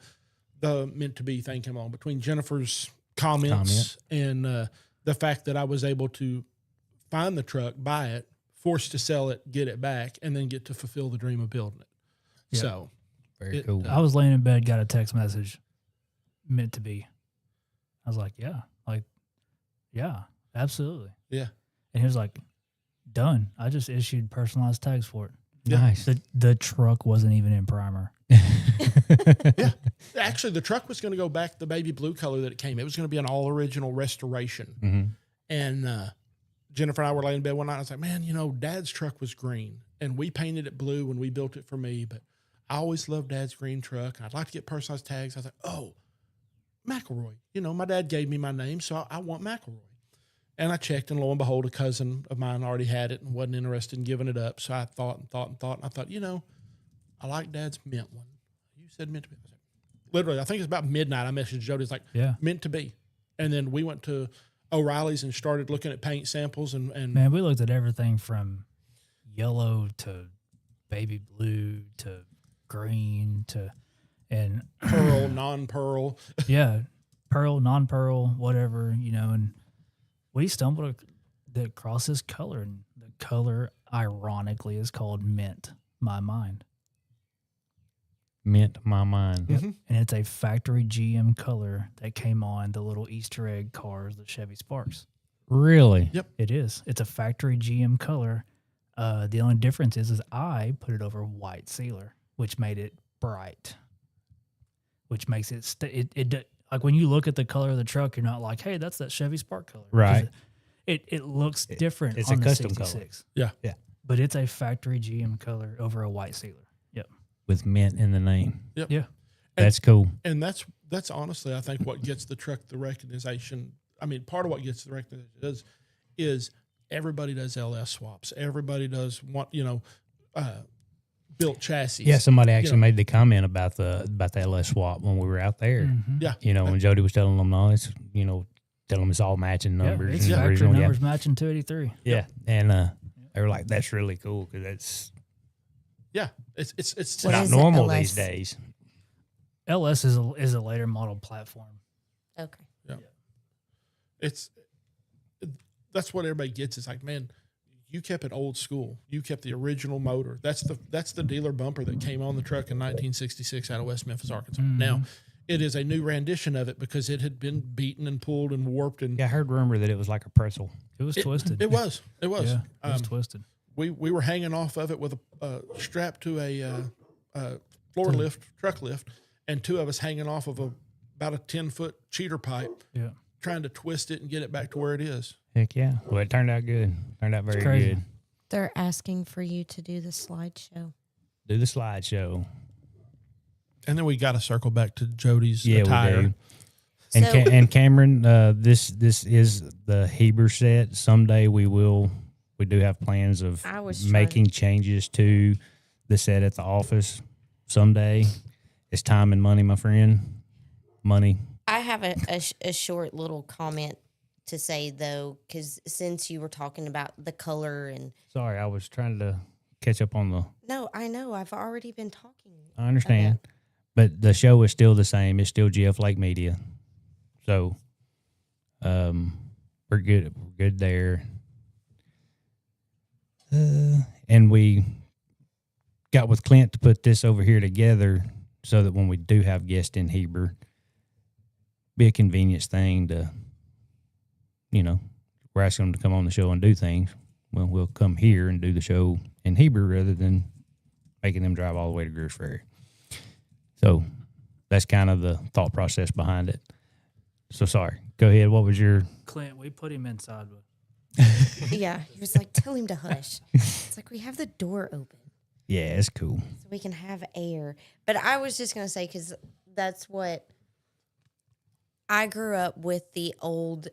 S6: Meant to Be thing came on between Jennifer's comments and the fact that I was able to find the truck, buy it, forced to sell it, get it back, and then get to fulfill the dream of building it.
S5: Yeah.
S6: So
S4: Very cool.
S5: I was laying in bed, got a text message, Meant to Be. I was like, yeah, absolutely.
S6: Yeah.
S5: And he was like, done. I just issued personalized tags for it.
S4: Nice.
S5: The truck wasn't even in primer.
S6: Yeah. Actually, the truck was going to go back the baby blue color that it came. It was going to be an all original restoration.
S4: Mm-hmm.
S6: And Jennifer and I were laying in bed one night. I was like, man, Dad's truck was green, and we painted it blue when we built it for me. But I always loved Dad's green truck, and I'd like to get personalized tags. I was like, oh, McElroy. My dad gave me my name, so I want McElroy. And I checked, and lo and behold, a cousin of mine already had it and wasn't interested in giving it up. So I thought, and I thought, I like Dad's mint one. You said meant to be. I said, literally, I think it's about midnight. I messaged Jody. It's like,
S5: Yeah.
S6: meant to be. And then we went to O'Reilly's and started looking at paint samples. And
S5: Man, we looked at everything from yellow to baby blue to green and
S6: pearl, non-pearl.
S5: yeah, pearl, non-pearl, whatever, and we stumbled across this color, and the color, ironically, is called Mint My Mind.
S4: Mint my mind.
S6: Mhm.
S5: And it's a factory GM color that came on the little Easter egg cars, the Chevy Sparks.
S4: Really?
S6: Yep.
S5: It is. It's a factory GM color. The only difference is I put it over white sealer, which made it bright, which makes it like when you look at the color of the truck, you're not like, hey, that's that Chevy Spark color. 'Cause
S4: Right.
S5: It looks different
S4: it's
S5: on
S4: a
S5: the
S4: custom
S5: 66.
S6: Yeah.
S4: Yeah.
S5: But it's a factory GM color over a white sealer. Yep.
S4: With mint in the name.
S6: Yep.
S5: Yeah.
S4: That's cool.
S6: And that's honestly, I think, what gets the truck the recognition. I mean, part of what gets the recognition is everybody does LS swaps. Everybody does built chassis.
S4: Yeah, somebody actually
S6: know.
S4: made the comment about the LS swap when we were out there.
S5: Mhm.
S6: Yeah.
S4: When Jody was telling them, no, it's telling them it's all matching numbers.
S5: Yeah, it's
S4: and
S5: factory
S4: original.
S5: numbers matching 283.
S4: Yeah. And they were like, that's really cool because it's
S6: Yeah. It's
S2: What
S4: not
S2: is it,
S4: normal
S2: LS?
S4: these days.
S5: LS is a later model platform.
S2: Okay.
S6: that's what everybody gets. It's like, man, you kept it old school. You kept the original motor. That's the dealer bumper that came on the truck in 1966 out of West Memphis, Arkansas.
S5: Mhm.
S6: Now, it is a new rendition of it because it had been beaten and pulled and warped. And
S4: Yeah, I heard rumor that it was like a pretzel.
S5: It was twisted.
S6: It was.
S5: Yeah, it was twisted.
S6: We were hanging off of it with a strap to a floor lift, truck lift, and two of us hanging off of about a 10-foot cheater pipe,
S5: Yeah.
S6: trying to twist it and get it back to where it is.
S4: Heck yeah. Well, it turned out good. Turned out very
S5: crazy.
S4: good.
S2: They're asking for you to do the slideshow.
S4: Do the slideshow.
S6: And then we got to circle back to Jody's
S4: Yeah,
S6: attire.
S4: we do. And,
S2: So-
S4: and Cameron, this is the Heber set. Someday we do have plans of
S2: I was trying-
S4: making changes to the set at the office someday. It's time and money, my friend. Money.
S2: I have a short little comment to say, though, because since you were talking about the color and
S4: Sorry, I was trying to catch up on the.
S2: no, I know I've already been talking.
S4: I understand, but the show is still the same. It's still GF Lake Media, so we're good. We're good there. And we got with Clint to put this over here together so that when we do have guests in Heber, be a convenience thing to, we're asking them to come on the show and do things. Well, we'll come here and do the show in Heber rather than making them drive all the way to Greers Ferry. So that's kind of the thought process behind it. So sorry. Go ahead. What was your...
S5: Clint, we put him inside.
S2: Yeah, he was like, tell him to hush. It's like we have the door open
S4: Yeah, it's cool.
S2: so we can have air. But I was just gonna say, because that's what I grew up with, the old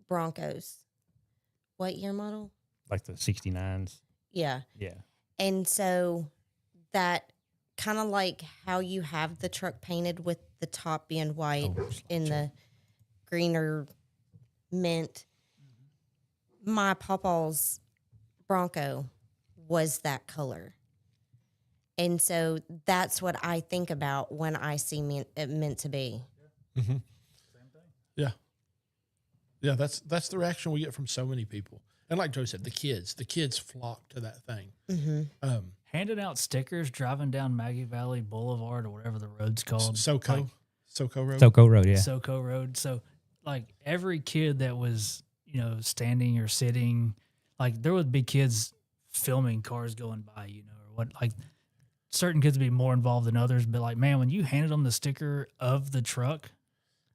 S2: Broncos. What year model?
S4: Like the 69s.
S2: Yeah.
S4: Yeah.
S2: And so that kind of like how you have the truck painted with the top being white in the greener mint. My pawpaw's Bronco was that color. And so that's what I think about when I see it meant to be.
S6: Mm-hmm. Yeah. Yeah, that's the reaction we get from so many people. And like Joe said, the kids flock to that thing.
S2: Mm-hmm.
S5: Handing out stickers, driving down Maggie Valley Boulevard or whatever the road's called.
S6: SoCo Road.
S4: SoCo Road, yeah.
S5: SoCo Road. So, like, every kid that was, standing or sitting, like, there would be kids filming cars going by, or what, like certain kids would be more involved than others, but like, man, when you handed them the sticker of the truck,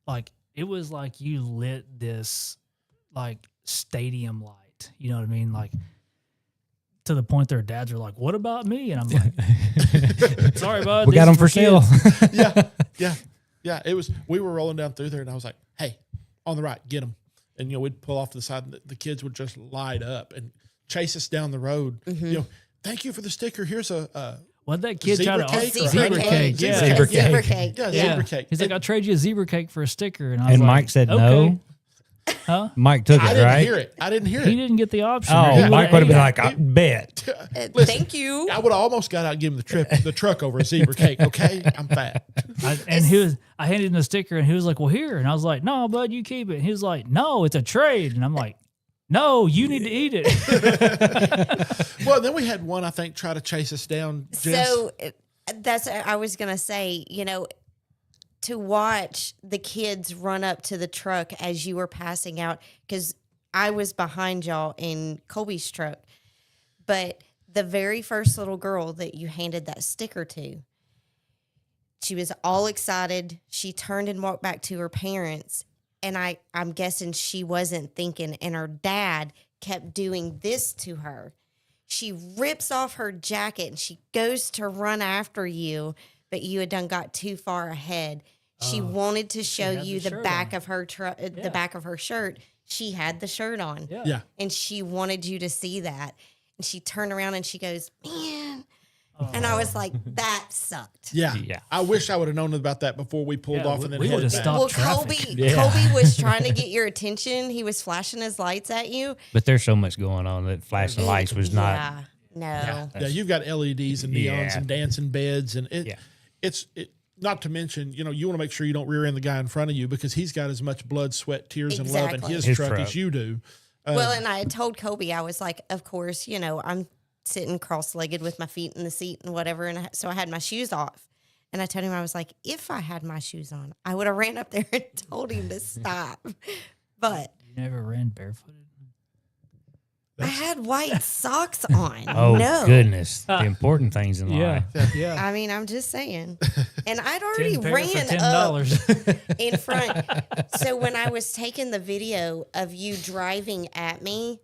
S5: like it was like you lit this like stadium light, you know what I mean? Like to the point their dads are like, what about me? And I'm like, sorry, bud.
S4: We got them for
S5: kids."
S4: sale.
S6: Yeah. It was, we were rolling down through there and I was like, hey, on the right, get them. And, we'd pull off to the side and the kids would just light up and chase us down the road. Thank you for the sticker. Here's
S5: What that kid
S6: Zebra
S5: tried to
S6: cake
S2: or
S5: zebra
S2: honey
S5: cake,
S2: cake?
S5: yeah.
S4: Zebra
S2: Zebra
S4: cake.
S2: cake.
S6: Yeah,
S5: Yeah.
S6: zebra cake.
S5: He's like, I'll trade you a zebra cake for a sticker. And I was
S4: And
S5: like,
S4: Mike said
S5: okay.
S4: no.
S5: Huh?
S4: Mike took
S6: I
S4: it,
S6: didn't
S4: right?
S6: hear it. I didn't hear
S5: He
S6: it.
S5: didn't get the option.
S4: Oh,
S5: He
S4: Mike would have
S5: ate
S4: been
S5: it.
S4: like, I bet.
S2: Thank you.
S6: I would have almost got out and given the truck over a zebra cake. Okay, I'm fat.
S5: I handed him the sticker and he was like, well, here. And I was like, no, bud, you keep it. And he was like, no, it's a trade. And I'm like, no, you need to eat it.
S6: Well, then we had one, I think, try to chase us down. Jess.
S2: So that's, I was going to say, to watch the kids run up to the truck as you were passing out, because I was behind y'all in Colby's truck. But the very first little girl that you handed that sticker to, she was all excited. She turned and walked back to her parents. And I'm guessing she wasn't thinking. And her dad kept doing this to her. She rips off her jacket and she goes to run after you, but you had done got too far ahead. She wanted to show
S5: had
S2: you
S5: the
S2: the
S5: shirt
S2: back
S5: on.
S2: of her the back of her shirt. She had the shirt on.
S6: Yeah.
S2: And she wanted you to see that. And she turned around and she goes, man. And I was like, that sucked.
S6: Yeah.
S4: Yeah.
S6: I wish I would have known about that before we pulled
S5: Yeah,
S6: off and then
S5: we
S6: headed
S5: would've
S6: back.
S5: stopped.
S2: Well,
S5: traffic.
S2: Colby was trying to get your attention. He was flashing his lights at you.
S4: But there's so much going on that flashing lights was not.
S2: Yeah, no.
S6: Yeah, you've got LEDs and neons
S4: Yeah.
S6: and dancing beds, and it's not to mention, you want to make sure you don't rear end the guy in front of you because he's got as much blood, sweat, tears, and love in
S2: Exactly.
S6: his
S4: His
S6: truck
S4: truck.
S6: as you do.
S2: Well, and I had told Colby, I was like, of course, I'm sitting cross-legged with my feet in the seat and whatever, and so I had my shoes off. And I told him, I was like, if I had my shoes on, I would have ran up there and told him to stop. But
S5: You never ran barefooted?
S2: I had white socks on.
S4: Oh,
S2: no.
S4: goodness. The important things in
S5: Yeah.
S4: life.
S5: Yeah.
S2: I mean, I'm just saying. And I'd already
S5: 10 pair for
S2: ran up
S5: $10.
S2: in front. So when I was taking the video of you driving at me,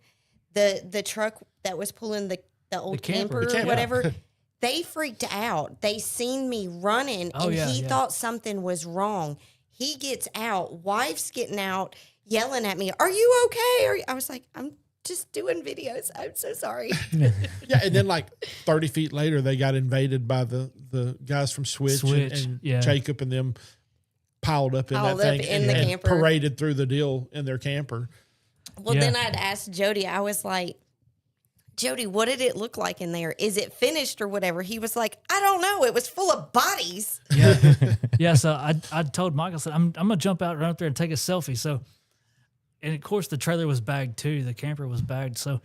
S2: the truck that was pulling the old
S5: camper.
S2: camper,
S6: The camper.
S2: whatever, they freaked out. They seen me running,
S5: Oh,
S2: and
S5: yeah,
S2: he
S5: yeah.
S2: thought something was wrong. He gets out. Wife's getting out, yelling at me, "Are you okay?" I was like, "I'm just doing videos. I'm so sorry."
S6: Yeah, and then like 30 feet later, they got invaded by the guys from Switch, and
S5: yeah.
S6: Jacob and them piled up in
S2: Piled
S6: that
S2: up
S6: thing
S2: in
S6: and,
S2: the
S6: and
S2: camper.
S6: paraded through the deal in their camper.
S2: Well,
S5: Yeah.
S2: then I'd asked Jody, I was like, "Jody, what did it look like in there? Is it finished or whatever?" He was like, "I don't know. It was full of bodies."
S5: Yeah. Yeah. So I told Mike, I said, I'm going to jump out, run up there and take a selfie. So, and of course, the trailer was bagged too. The camper was bagged. So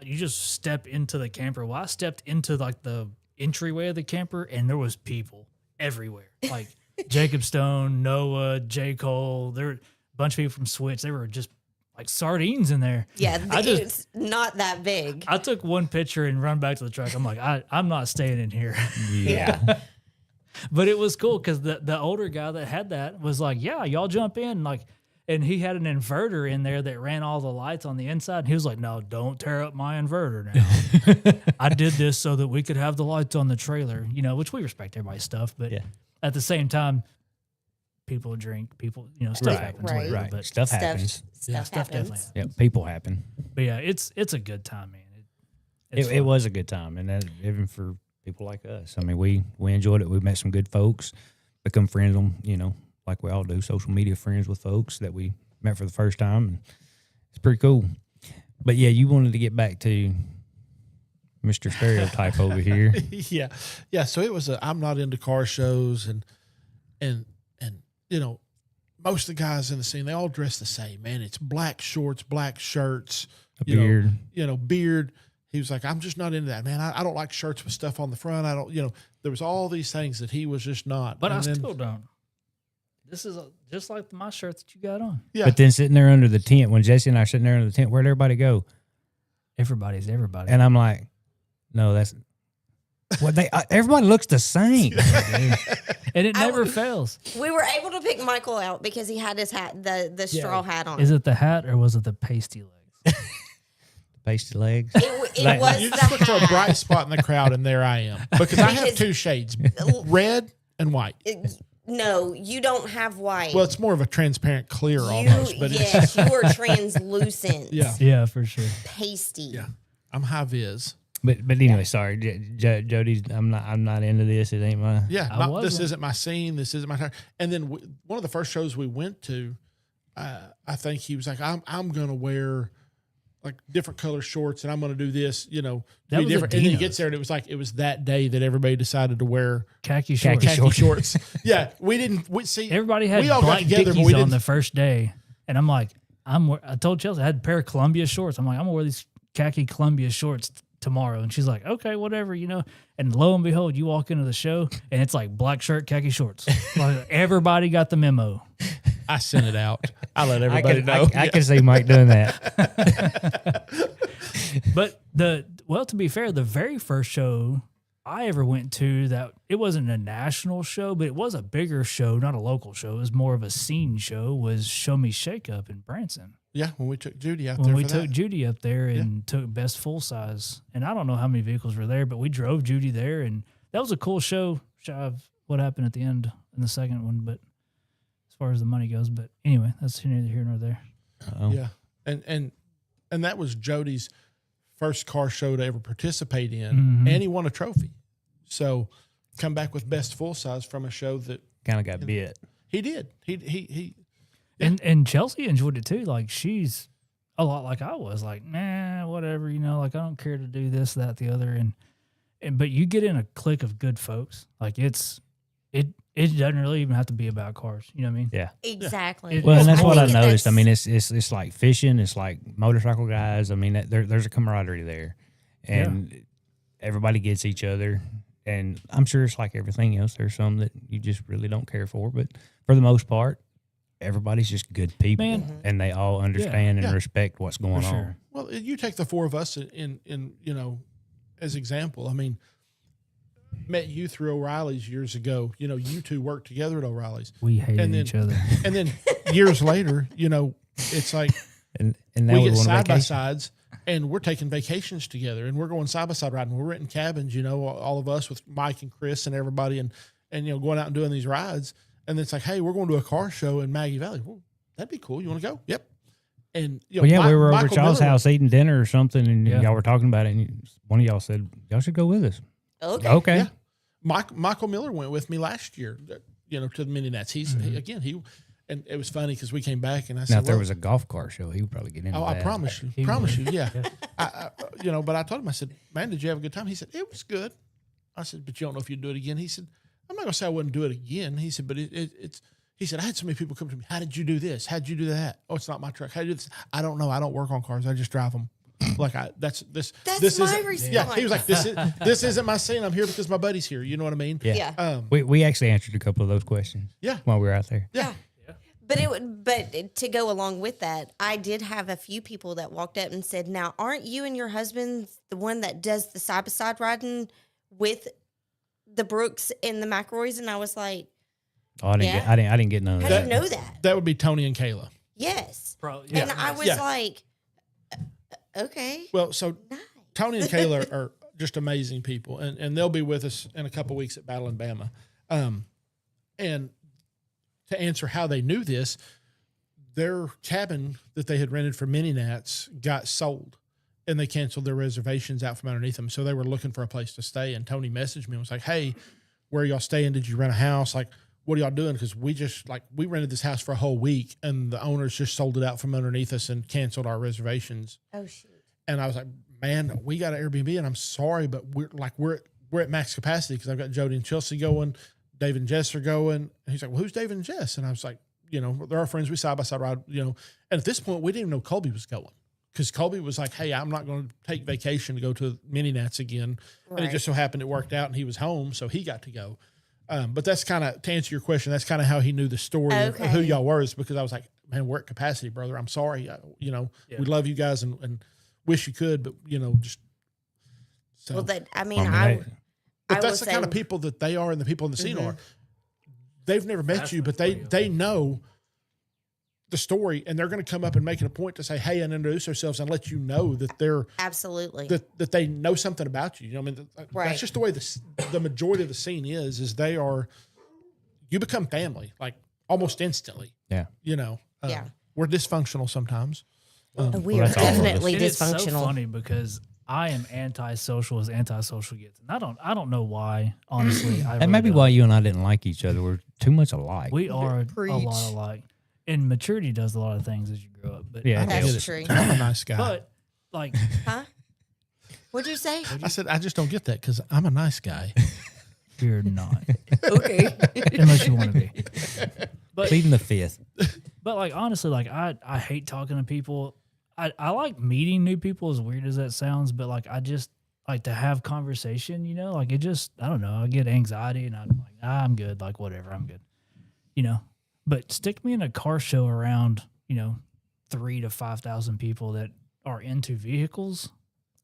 S5: you just step into the camper. Well, I stepped into like the entryway of the camper and there was people everywhere. Like Jacob Stone, Noah, J. Cole. There were a bunch of people from Switch. They were just like sardines in there.
S2: Yeah,
S5: I just-
S2: it's not that big.
S5: I took one picture and run back to the truck. I'm like, I'm not staying in here.
S4: Yeah.
S5: But it was cool because the older guy that had that was like, yeah, y'all jump in. Like, and he had an inverter in there that ran all the lights on the inside. And he was like, no, don't tear up my inverter now. I did this so that we could have the lights on the trailer, which we respect everybody's stuff. But
S4: Yeah.
S5: at the same time, people drink, stuff
S4: Right,
S5: happens.
S2: right.
S5: whatever,
S4: Right.
S5: But,
S4: Stuff happens.
S2: Stuff
S5: stuff
S2: happens.
S5: definitely.
S4: Yeah. People happen.
S5: but yeah, it's a good time, man. It's
S4: It
S5: fun.
S4: was a good time. And that, even for people like us. I mean, we enjoyed it. We met some good folks, become friends on, like we all do, social media friends with folks that we met for the first time. And it's pretty cool. But yeah, you wanted to get back to Mr. Stereotype over here.
S6: Yeah. So it was I'm not into car shows and most of the guys in the scene, they all dress the same, man. It's black shorts, black shirts,
S4: A beard.
S6: Beard. He was like, I'm just not into that, man. I don't like shirts with stuff on the front. I don't, there was all these things that he was just not.
S5: But
S6: And
S5: I
S6: then-
S5: still don't. This is just like my shirt that you got on.
S6: Yeah.
S4: But then sitting there under the tent, when Jesse and I are sitting there under the tent, where'd everybody go?
S5: Everybody's everybody.
S4: And I'm like, no, Well, everybody looks the same.
S5: And it never fails.
S2: We were able to pick Michael out because he had his hat, the straw hat on.
S5: Is it the hat or was it the pasty legs?
S4: Pasty legs.
S2: It was
S6: You
S2: the
S6: just look for a
S2: hat.
S6: bright spot in the crowd, and there I am. Because I have two shades, red and white.
S2: No, you don't have white.
S6: Well, it's more of a transparent clear almost, but
S2: yes, you are translucent.
S6: Yeah.
S5: Yeah, for sure.
S2: Pasty.
S6: Yeah. I'm high vis.
S4: But anyway, sorry, Jody. I'm not into this. It ain't my.
S6: Yeah,
S5: I
S6: this
S5: wasn't.
S6: isn't my scene. This isn't my time. And then one of the first shows we went to, I think he was like, "I'm gonna wear like different color shorts, and I'm gonna do this, to
S5: That
S6: be
S5: was
S6: different." And then he
S5: Adino's.
S6: gets there, and it was that day that everybody decided to wear
S5: Khaki shorts.
S6: khaki shorts. Yeah, we didn't. We see
S5: Everybody had
S6: we all got
S5: black
S6: together, but
S5: Dickies
S6: we
S5: on
S6: didn't.
S5: the first day. And I'm like, I told Chelsea I had a pair of Columbia shorts. I'm like, I'm going to wear these khaki Columbia shorts tomorrow. And she's like, okay, whatever, And lo and behold, you walk into the show and it's like black shirt, khaki shorts. Like, everybody got the memo.
S6: I sent it out. I let everybody know.
S4: I can see Mike doing that.
S5: But to be fair, the very first show I ever went to that it wasn't a national show, but it was a bigger show, not a local show. It was more of a scene show. Was Show Me Shake Up in Branson.
S6: Yeah, when we took Judy out
S5: When
S6: there
S5: we
S6: for
S5: took
S6: that.
S5: Judy up there and took best full size, and I don't know how many vehicles were there, but we drove Judy there, and that was a cool show. Shy of what happened at the end in the second one, but as far as the money goes, but anyway, that's neither here nor there.
S6: Yeah, and that was Jody's first car show to ever participate in,
S5: Mhm.
S6: and he won a trophy. So come back with best full size from a show that
S4: Kind of got bit.
S6: he did. He
S5: And Chelsea enjoyed it too. Like, she's a lot like I was. Like, nah, whatever. Like, I don't care to do this, that, the other. And but you get in a clique of good folks. Like, it doesn't really even have to be about cars. You know what I mean?
S4: Yeah.
S2: Exactly.
S5: It-
S4: Well, and that's
S2: I
S4: what I
S2: think
S4: noticed. I
S2: that's-
S4: mean, it's like fishing. It's like motorcycle guys. I mean, there's a camaraderie there, and everybody gets each other. And I'm sure it's like everything else. There's some that you just really don't care for, but for the most part, everybody's just good people,
S5: Man.
S4: and they all understand and
S6: Yeah.
S4: respect what's going
S5: For
S4: on.
S5: sure.
S6: well, you take the four of us in as example. I mean, met you through O'Reilly's years ago. You two worked together at O'Reilly's,
S5: We hated
S6: And then-
S5: each other.
S6: and then years later, it's like
S4: And now
S6: we
S4: we
S6: get
S4: want
S6: side by
S4: vacation.
S6: sides, and we're taking vacations together, and we're going side by side riding. We're renting cabins, all of us with Mike and Chris and everybody, and going out and doing these rides. And then it's like, hey, we're going to a car show in Maggie Valley. Well, that'd be cool. You want to go? Yep. And
S4: Well, yeah, we were over at
S6: Michael
S4: y'all's
S6: Miller-
S4: house eating dinner or something, and
S5: Yeah.
S4: y'all were talking about it, and one of y'all said, y'all should go with us.
S2: Okay.
S4: Okay.
S6: Yeah. Michael Miller went with me last year, to the Mini Nats. And it was funny because we came back and I said,
S4: Now, if there
S6: well,
S4: was a golf cart show, he would probably get into
S6: oh,
S4: that.
S6: I promise you.
S5: He
S6: Promise
S5: would.
S6: you. Yeah. But I told him, I said, man, did you have a good time? He said, it was good. I said, but you don't know if you'd do it again. He said, I'm not going to say I wouldn't do it again. He said, but he said, I had so many people come to me. How did you do this? How did you do that? Oh, it's not my truck. How did you do this? I don't know. I don't work on cars. I just drive them.
S2: That's
S6: this
S2: my
S6: isn't-
S2: response.
S6: Yeah. He was like, this isn't my scene. I'm here because my buddy's here. You know what I mean?
S4: Yeah.
S2: Yeah.
S4: We actually answered a couple of those questions
S6: Yeah.
S4: while we were out there.
S6: Yeah.
S2: But to go along with that, I did have a few people that walked up and said, "Now, aren't you and your husband the one that does the side by side riding with the Brooks and the McRoys?" And I was like,
S4: Oh, I didn't,
S2: Yeah.
S4: get, I didn't get none of
S2: "How
S4: that.
S2: do you know that?"
S6: That would be Tony and Kayla.
S2: Yes.
S5: Probably,
S2: And I was
S6: Yeah.
S2: like, "Okay,
S6: Well, so
S2: nice."
S6: Tony and Kayla are just amazing people, and they'll be with us in a couple weeks at Battle in Bama. And to answer how they knew this, their cabin that they had rented for Mini Nats got sold, and they canceled their reservations out from underneath them. So they were looking for a place to stay. And Tony messaged me and was like, "Hey, where are y'all staying? Did you rent a house? Like, what are y'all doing? Because we rented this house for a whole week, and the owners just sold it out from underneath us and canceled our reservations."
S2: Oh shoot.
S6: And I was like, "Man, we got an Airbnb, and I'm sorry, but we're at max capacity because I've got Jody and Chelsea going, Dave and Jess are going." And he's like, "Well, who's Dave and Jess?" And I was like, they're our friends. We side by side ride, And at this point, we didn't even know Colby was going because Colby was like, "Hey, I'm not going to take vacation to go to Mini Nats again." And it
S2: Right.
S6: just so happened it worked out, and he was home, so he got to go. But that's kind of, to answer your question, that's kind of how he knew the story of who
S2: Okay.
S6: y'all were, is because I was like, "Man, we're at capacity, brother. I'm sorry. We love you guys and wish you could, but just." So
S2: Well, that I mean,
S4: I mean,
S6: But
S2: I
S6: that's
S2: will
S6: the kind of
S2: say-
S6: people that they are, and the people in the scene are. They've never met
S5: That's
S6: you,
S5: what's
S6: but
S5: funny.
S6: they know the story, and they're going to come up and make it a point to say, "Hey," and introduce themselves and let you know that they're
S2: Absolutely.
S6: that they know something about you. You know, I mean,
S2: Right.
S6: that's just the way the majority of the scene is they are. You become family like almost instantly.
S4: Yeah.
S6: You know.
S2: Yeah.
S6: We're dysfunctional sometimes.
S2: we
S4: well,
S2: are
S4: that's all of us.
S2: definitely
S5: It is so
S2: dysfunctional.
S5: funny because I am antisocial as antisocial gets, and I don't know why. Honestly, I
S4: That
S5: really
S4: may be
S5: don't.
S4: why you and I didn't like each other. We're too much alike.
S5: We are a
S2: Preach.
S5: lot alike, and maturity does a lot of things as you grow up. But
S4: Yeah.
S6: I don't
S2: That's
S6: get it.
S2: true.
S6: I'm a nice guy.
S5: but like
S2: Huh? What'd you say?
S6: I said I just don't get that because I'm a nice guy.
S5: you're not,
S2: Okay.
S5: unless you want to be. But
S4: Pleading the fifth.
S5: But like honestly, like I hate talking to people. I like meeting new people, as weird as that sounds, but like I just like to have conversation, you know? Like it just I don't know, I get anxiety and I'm like, I'm good, like whatever, I'm good. You know. But stick me in a car show around, 3,000 to 5,000 people that are into vehicles.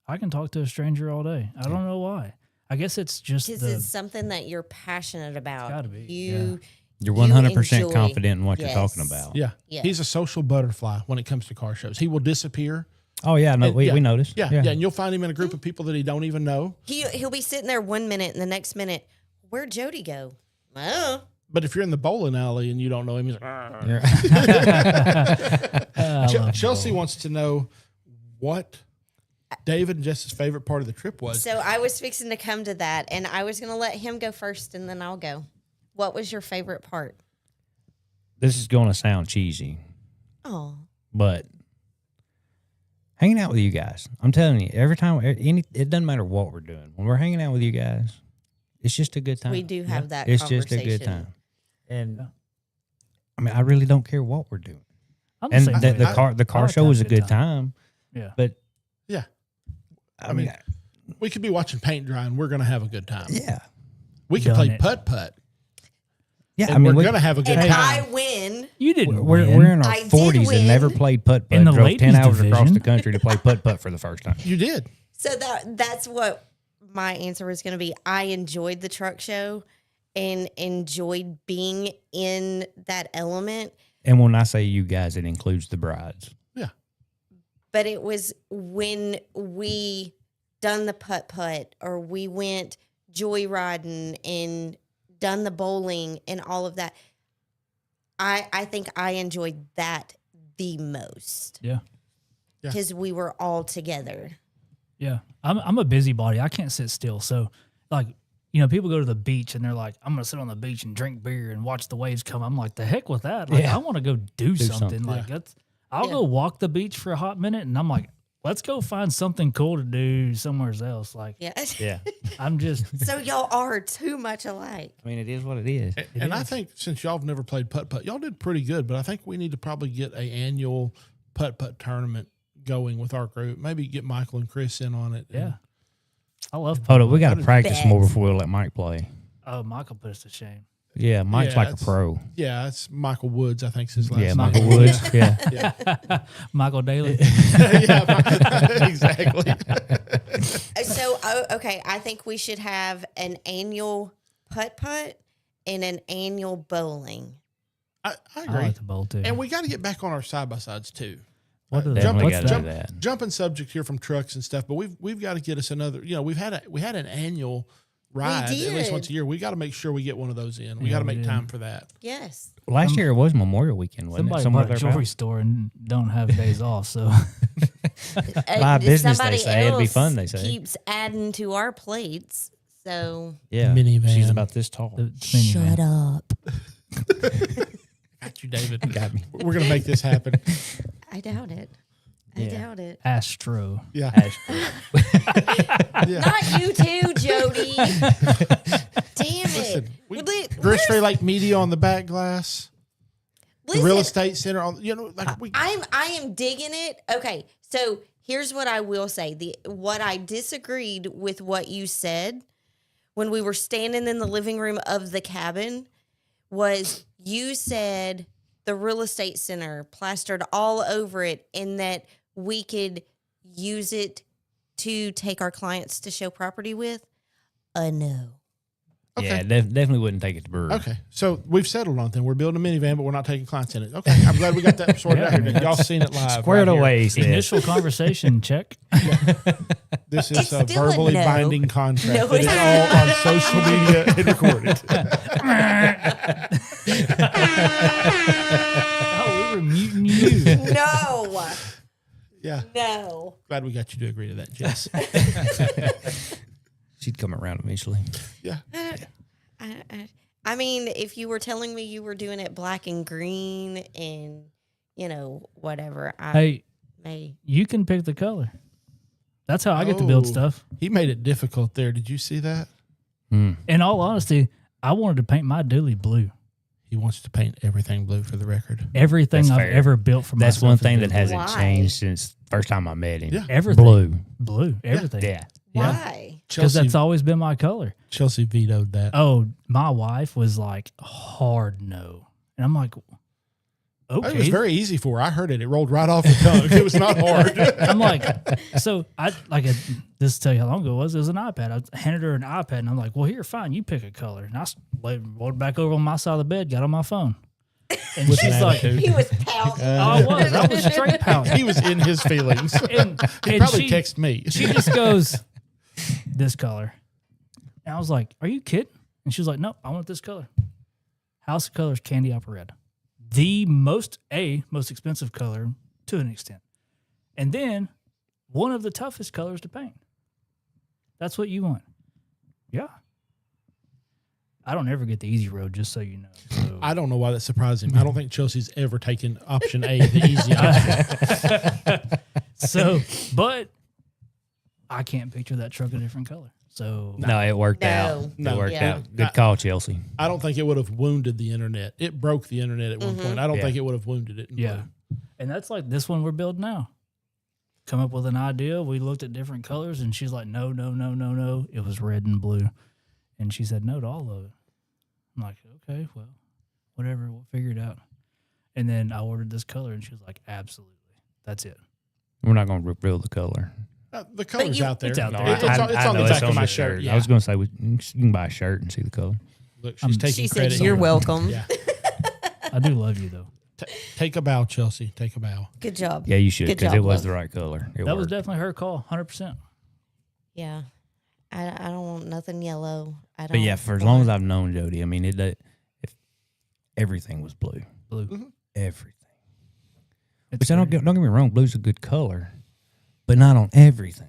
S5: I can talk to a stranger all day. I don't know why. I guess it's just
S2: Because
S5: the
S2: it's something that you're passionate about.
S5: gotta be,
S2: You
S4: You're
S2: You
S4: 100%
S2: enjoy-
S4: confident in what you're
S2: Yes.
S4: talking about.
S6: Yeah.
S2: Yes.
S6: He's a social butterfly when it comes to car shows. He will disappear.
S4: Oh, yeah. No,
S6: And-
S4: we
S6: yeah.
S4: noticed.
S6: Yeah. And you'll find him in a group of people that he don't even know.
S2: he'll be sitting there 1 minute and the next minute, where'd Jody go? Oh.
S6: But if you're in the bowling alley and you don't know him, he's like,
S4: Yeah.
S6: Chelsea wants to know what David and Jess's favorite part of the trip was.
S2: So I was fixing to come to that, and I was going to let him go first, and then I'll go. What was your favorite part?
S4: This is going to sound cheesy,
S2: Oh,
S4: but hanging out with you guys, I'm telling you, every time, it doesn't matter what we're doing. When we're hanging out with you guys, it's just a good time.
S2: we do have that
S4: It's
S2: conversation.
S4: just a good time. And I mean, I really don't care what we're doing.
S5: I'm
S4: And
S5: same
S4: the
S5: way.
S4: car
S5: I like
S4: show
S5: to
S4: was a
S5: have a
S4: good
S5: good
S4: time,
S5: Yeah.
S4: but
S6: Yeah.
S4: I mean,
S6: We could be watching paint dry and we're going to have a good time.
S4: yeah.
S6: We could
S5: Done
S6: play
S5: it.
S6: putt-putt
S4: Yeah,
S6: and
S4: I mean,
S6: we're going to have a good
S2: And
S6: time.
S2: I win.
S5: You didn't
S4: we're
S5: win.
S4: in our
S2: I did
S4: 40s and
S2: win.
S4: never played putt putt.
S5: In the
S4: Drove
S5: ladies
S4: 10 hours across
S5: division.
S4: the country to play putt putt for the first time.
S6: You did.
S2: So that's what my answer was going to be. I enjoyed the truck show and enjoyed being in that element.
S4: And when I say you guys, it includes the brides.
S6: Yeah.
S2: But it was when we done the putt-putt or we went joyriding and done the bowling and all of that. I think I enjoyed that the most.
S5: Yeah.
S6: Yeah.
S2: Because we were all together.
S5: Yeah, I'm a busybody. I can't sit still. So, like, people go to the beach and they're like, "I'm gonna sit on the beach and drink beer and watch the waves come." I'm like, "The heck with that!" Like,
S4: Yeah.
S5: I want to go do something.
S4: something.
S5: Like, I'll
S2: Yeah.
S5: go walk the beach for a hot minute, and I'm like, "Let's go find something cool to do somewhere else." Like,
S2: Yeah.
S4: Yeah.
S5: I'm just
S2: So y'all are too much alike.
S4: I mean, it is what it is.
S6: And I think since y'all have never played putt-putt, y'all did pretty good, but I think we need to probably get an annual putt-putt tournament going with our group. Maybe get Michael and Chris in on it.
S5: yeah. I love.
S4: Hold on, we got to practice
S2: Bet.
S4: more before we let Mike play.
S5: Oh, Michael put us to shame.
S4: Yeah, Mike's
S6: Yeah,
S4: like a
S6: it's-
S4: pro.
S6: Yeah, it's Michael Woods, I think is his last
S4: Yeah,
S6: name.
S4: Michael Woods. Yeah.
S5: Michael Daly.
S6: Yeah, exactly.
S2: So, okay, I think we should have an annual putt-putt and an annual bowling.
S6: I
S5: I
S6: agree.
S5: like the bowl too.
S6: And we got to get back on our side-by-sides too.
S5: What are they?
S4: Definitely
S5: What's
S4: gotta
S5: that?
S4: do that.
S6: Jumping subject here from trucks and stuff, but we've got to get us another. We had an annual ride at least
S2: did.
S6: once a year. We got to make sure we get one of those in. We
S5: Yeah,
S6: got to
S5: we
S6: make
S5: did.
S6: time for that.
S2: Yes.
S4: Last year it was Memorial Weekend, wasn't it?
S5: Somebody
S4: Somewhere
S5: bought a
S4: thereabouts?
S5: jewelry store and don't have days off, so
S4: Live business, they
S2: Somebody
S4: say. It'd be
S2: else
S4: fun, they say.
S2: keeps adding to our plates. So
S4: Yeah.
S6: Minivan.
S4: She's about this tall.
S5: the minivan.
S2: up.
S6: Got you, David.
S4: Got me.
S6: We're gonna make this happen.
S2: I doubt it. I
S4: Yeah.
S2: doubt it.
S5: Astro.
S6: Yeah. Yeah.
S2: Not you too, Jody. Damn it.
S6: Listen, we,
S2: Li-
S6: Grist Free Lake Media on the back glass. The
S2: listen,
S6: real estate center on.
S2: I am digging it. Okay, so here's what I will say. What I disagreed with what you said when we were standing in the living room of the cabin was you said the real estate center plastered all over it and that we could use it to take our clients to show property with. a no.
S6: Okay.
S4: Yeah, definitely wouldn't take it to brewery.
S6: Okay, so we've settled on it then. We're building a minivan, but we're not taking clients in it. Okay, I'm glad we got that sorted
S5: Yeah,
S6: out here.
S5: man.
S6: Y'all seen it live.
S4: Squared
S6: right here.
S4: away, he said.
S5: Initial conversation check.
S6: This is
S2: It's
S6: a
S2: still a
S6: verbally
S2: no.
S6: binding contract
S2: No,
S6: that is
S2: it's
S6: all on social media and recorded.
S5: Oh, we were muting you.
S2: No.
S6: Yeah,
S2: No.
S6: glad we got you to agree to that, Jess.
S4: She'd come around eventually.
S6: Yeah,
S2: I mean, if you were telling me you were doing it black and green and, whatever, I
S5: Hey,
S2: may.
S5: you can pick the color. That's how I get to build
S6: Oh.
S5: stuff.
S6: he made it difficult there. Did you see that?
S5: In all honesty, I wanted to paint my dually blue.
S6: He wants to paint everything blue for the record.
S5: Everything
S4: That's
S5: I've
S4: fair.
S5: ever built for
S4: That's
S5: myself
S4: one
S5: is
S4: thing that
S5: blue.
S4: hasn't
S2: Why?
S4: changed since first time I met him.
S6: Yeah.
S5: Everything.
S4: Blue.
S5: Everything.
S4: Yeah.
S5: Yeah.
S2: Why?
S5: Because
S6: Chelsea,
S5: that's always been my color.
S6: Chelsea vetoed that.
S5: Oh, my wife was like, hard no. And I'm like, okay.
S6: It was very easy for her. I heard it. It rolled right off the tongue. It was not hard.
S5: I'm like, so this to tell you how long ago it was an iPad. I handed her an iPad and I'm like, well, here, fine, you pick a color. And I rolled back over on my side of the bed, got on my phone. And
S6: With
S5: she's
S6: an
S5: like,
S6: attitude.
S2: He was pouting.
S5: I was straight pouting.
S6: He was in his feelings.
S5: And,
S6: He
S5: and
S6: probably
S5: she,
S6: texted me.
S5: she just goes, this color. And I was like, are you kidding? And she was like, no, I want this color. House of Colors Candy Apple Red. The most expensive color to an extent. And then one of the toughest colors to paint. That's what you want. Yeah. I don't ever get the easy road, just so you know. So.
S6: I don't know why that surprised him. I don't think Chelsea's ever taken option A, the easy option.
S5: So, but I can't picture that truck a different color. So
S4: No, it worked
S2: No.
S4: out.
S6: No.
S4: It worked
S2: Yeah.
S4: out. Good call, Chelsea.
S6: I don't think it would have wounded the internet. It broke the internet at one point. I don't
S4: Yeah.
S6: think it would have wounded it. In
S5: yeah.
S6: blue.
S5: And that's like this one we're building now. Come up with an idea. We looked at different colors and she's like, no. It was red and blue. And she said no to all of it. I'm like, okay, well, whatever. We'll figure it out. And then I ordered this color and she was like, absolutely. That's it.
S4: We're not going to reveal the color.
S6: The color's
S2: you-
S6: out there.
S5: It's out there.
S6: It's on the
S4: know
S6: back of my shirt. Yeah.
S4: I was going to say, you can buy a shirt and see the color.
S6: Look, she's taking
S2: She said,
S6: credit.
S2: "You're
S6: here.
S2: welcome."
S6: Yeah.
S5: I do love you though.
S6: Take a bow, Chelsea. Take a bow.
S2: Good job.
S4: Yeah, you should,
S2: Good
S4: because
S2: job,
S4: it was
S2: love.
S4: the right color. It
S5: That was
S4: worked.
S5: definitely her call, 100%.
S2: Yeah. I don't want nothing yellow. I don't.
S4: But yeah, for as long as I've known Jody, I mean, if everything was blue.
S5: Blue.
S4: Everything.
S5: It's
S4: Which don't
S5: great.
S4: get me wrong, blue's a good color, but not on everything.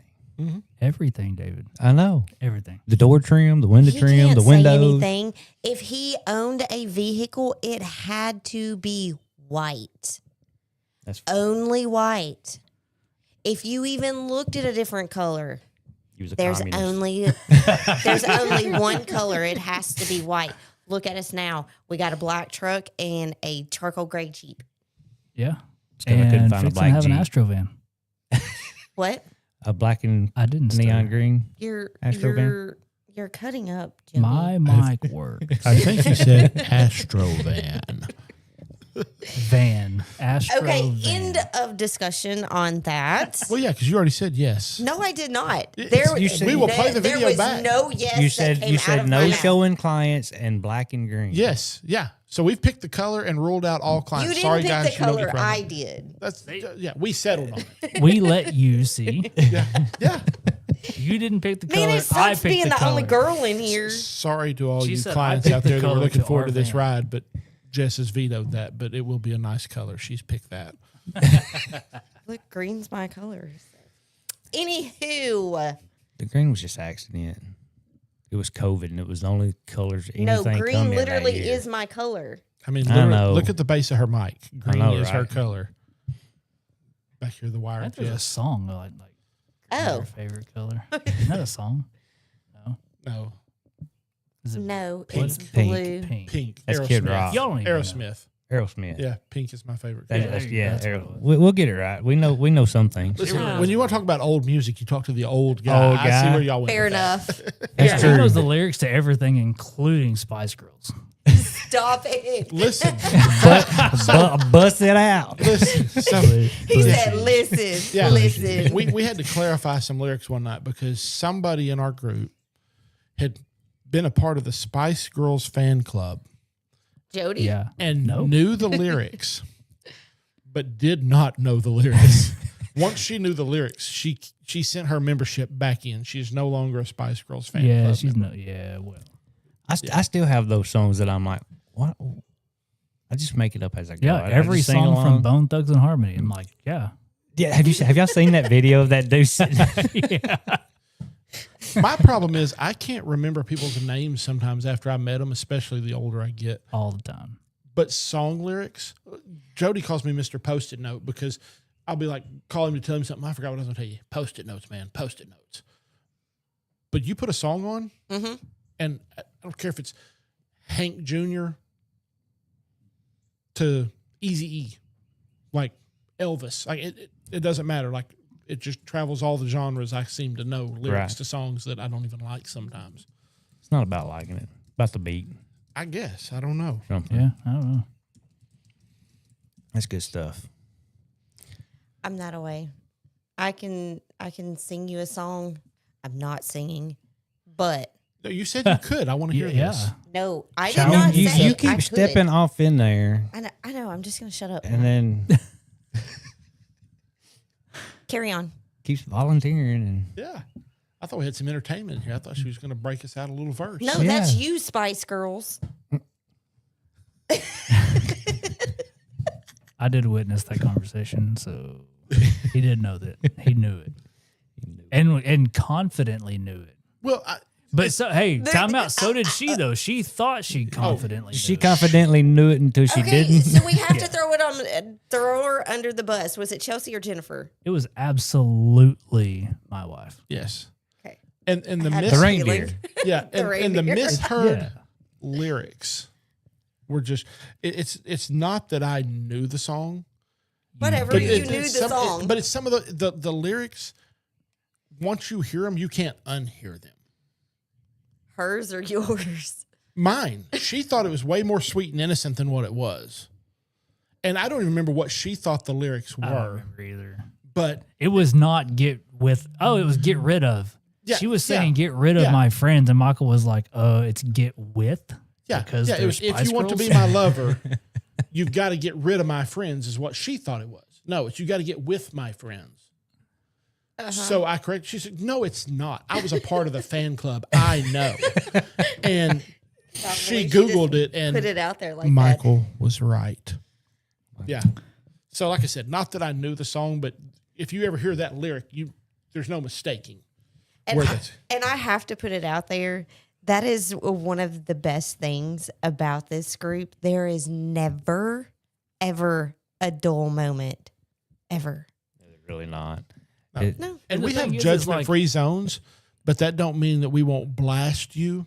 S5: Everything, David.
S4: I know.
S5: Everything.
S4: The door trim, the window
S2: He
S4: trim,
S2: can't
S4: the
S2: say
S4: windows.
S2: anything. If he owned a vehicle, it had to be white.
S4: That's
S2: Only white. If you even looked at a different color,
S4: he was a
S2: there's
S4: communist.
S2: there's only one color. It has to be white. Look at us now. We got a black truck and a charcoal gray Jeep.
S5: Yeah.
S4: I couldn't
S5: And
S4: find a
S5: fixing
S4: black
S5: to have an
S4: Jeep.
S5: Astro van.
S2: What?
S4: A black and
S5: I didn't
S4: neon
S5: stutter.
S4: green.
S2: You're
S4: Astro van?
S2: you're cutting up, Jody.
S5: My mic works.
S6: I think you said Astrovan.
S5: Van. Astro
S2: Okay,
S5: van.
S2: end of discussion on that.
S6: Well, yeah, because you already said yes.
S2: No, I did not.
S4: You said-
S6: We will play the
S2: there
S6: video
S2: was
S6: back.
S2: No yes.
S4: You
S2: that
S4: said
S2: came out of my
S4: no
S2: mouth.
S4: showing clients and black and green.
S6: Yes, yeah. So we've picked the color and ruled out all
S2: You
S6: clients.
S2: didn't
S6: Sorry,
S2: pick
S6: guys,
S2: the
S6: you don't
S2: color.
S6: get credit.
S2: I did.
S6: That's yeah. We settled on it.
S5: We let you see.
S6: Yeah, yeah.
S5: You didn't pick the color.
S2: Man, it
S5: I
S2: sucks
S5: picked
S2: being the
S5: color.
S2: only girl in here.
S6: Sorry to all
S5: She
S6: you
S5: said,
S6: clients
S5: "I picked
S6: out
S5: the
S6: there that were
S5: color
S6: looking
S5: to
S6: forward
S5: our
S6: to this
S5: van."
S6: ride, but Jess has vetoed that. But it will be a nice color. She's picked that.
S2: Look, green's my color. Anywho,
S4: The green was just accident. It was COVID, and it was the only colors anything
S2: no,
S4: come
S2: green
S4: in that
S2: literally
S4: year.
S2: is my color.
S6: I mean,
S4: I
S6: literally,
S4: know.
S6: look at the base of her mic. Green
S4: know,
S6: is her
S4: right?
S6: color. Back here, the
S5: I
S6: wire.
S5: think there's a
S6: Jess.
S5: song like
S2: Oh,
S5: your favorite color. Isn't that a song?
S6: No,
S5: Is it
S2: no,
S6: Pink.
S2: it's
S4: Pink.
S2: blue.
S5: pink?
S6: pink.
S4: That's
S6: Aerosmith.
S4: Kid Rock.
S5: Y'all don't even know.
S6: Aerosmith.
S4: Aerosmith.
S6: Yeah, pink is my favorite.
S4: That's,
S6: color.
S5: there you go. That's what it was.
S4: We'll get it right. We know some things.
S6: Listen,
S2: Yeah.
S6: when you want to talk about old music, you talk to the old guy.
S4: Old
S6: I see
S4: guy.
S6: where y'all went.
S2: Fair
S6: with that.
S2: enough.
S4: That's
S5: He
S4: true.
S5: knows the lyrics to everything, including Spice Girls.
S2: Stop it.
S6: Listen,
S4: Bust it out.
S6: listen. So,
S2: He said, listen,
S6: yeah,
S2: listen.
S6: we had to clarify some lyrics one night because somebody in our group had been a part of the Spice Girls fan club
S2: Jody.
S5: Yeah.
S6: and
S5: No.
S6: knew the lyrics, but did not know the lyrics. Once she knew the lyrics, she sent her membership back in. She's no longer a Spice Girls fan
S5: Yeah,
S6: club
S5: she's
S6: member.
S5: no. Yeah, well.
S4: I still have those songs that I'm like, what? I just make it up as I go.
S5: Yeah,
S4: I
S5: every
S4: just sing
S5: song from
S4: along.
S5: Bone Thugs and Harmony. I'm like, yeah.
S4: Yeah, have y'all seen that video of that dude?
S5: Yeah.
S6: My problem is I can't remember people's names sometimes after I met them, especially the older I get.
S5: All the time.
S6: But song lyrics, Jody calls me Mr. Post-it Note because I'll be like, call him to tell him something. I forgot what I was going to tell you. Post-it notes, man. Post-it notes. But you put a song on, and I don't care if it's Hank Jr. to Eazy-E, like Elvis. Like it doesn't matter. Like it just travels all the genres. I seem to know lyrics
S4: Right.
S6: to songs that I don't even like sometimes.
S4: It's not about liking it. It's about the beat.
S6: I guess. I don't know.
S4: Something.
S5: Yeah, I don't know.
S4: That's good stuff.
S2: I'm that away. I can sing you a song. I'm not singing, but
S6: No, you said you could. I want to hear this.
S2: no, I did
S5: Challenge
S2: not
S4: You,
S2: say
S4: you
S2: I
S4: keep
S2: could.
S4: stepping off in there,
S2: I know. I'm just gonna shut up.
S4: and then
S2: Carry on.
S4: keeps volunteering. And
S6: Yeah. I thought we had some entertainment here. I thought she was going to break us out a little verse.
S2: No,
S4: Yeah.
S2: that's you, Spice Girls.
S5: I did witness that conversation, so he did know that. He knew it. And confidently knew it.
S6: Well,
S5: But so hey, time out. So did she though. She thought she confidently
S4: she
S5: knew it.
S4: confidently knew it until she
S2: Okay,
S4: didn't.
S2: so we have to throw her under the bus. Was it Chelsea or Jennifer?
S5: It was absolutely my wife.
S6: yes.
S2: Okay.
S6: And the
S2: had
S6: mis-
S2: a
S4: The
S2: feeling.
S4: reindeer.
S6: yeah, and the
S2: reindeer.
S6: misheard
S5: Yeah.
S6: lyrics were just it's not that I knew the song.
S2: Whatever,
S6: But
S2: you
S6: it-
S2: knew
S6: it's
S2: the
S6: some-
S2: song.
S6: but it's some of the lyrics, once you hear them, you can't unhear them.
S2: Hers or yours?
S6: Mine. She thought it was way more sweet and innocent than what it was. And I don't even remember what she thought the lyrics
S5: I don't
S6: were.
S5: remember either.
S6: But
S5: It was not get with. Oh, it was get rid of.
S6: Yeah,
S5: She was
S6: yeah,
S5: saying get rid of
S6: yeah.
S5: my friends, and Michael was like, it's get with.
S6: yeah,
S5: Because
S6: yeah, it
S5: they're
S6: was if
S5: Spice
S6: you want to
S5: Girls?
S6: be my lover, you've got to get rid of my friends, is what she thought it was. No, it's you got to get with my friends. So I correct. She said, "No, it's not. I was a part of the fan club. I know." And she
S2: She
S6: Googled
S2: just
S6: it, and
S2: Put it out there like
S6: Michael was right. Yeah. So, like I said, not that I knew the song, but if you ever hear that lyric, there's no mistaking.
S2: that.
S6: where
S2: And,
S6: that's-
S2: and I have to put it out there. That is one of the best things about this group. There is never, ever a dull moment. Ever.
S4: Really not.
S6: No.
S4: It-
S2: No.
S6: And
S5: the
S6: we have
S5: thing is,
S6: judgment-free zones, but that don't mean that we won't blast you.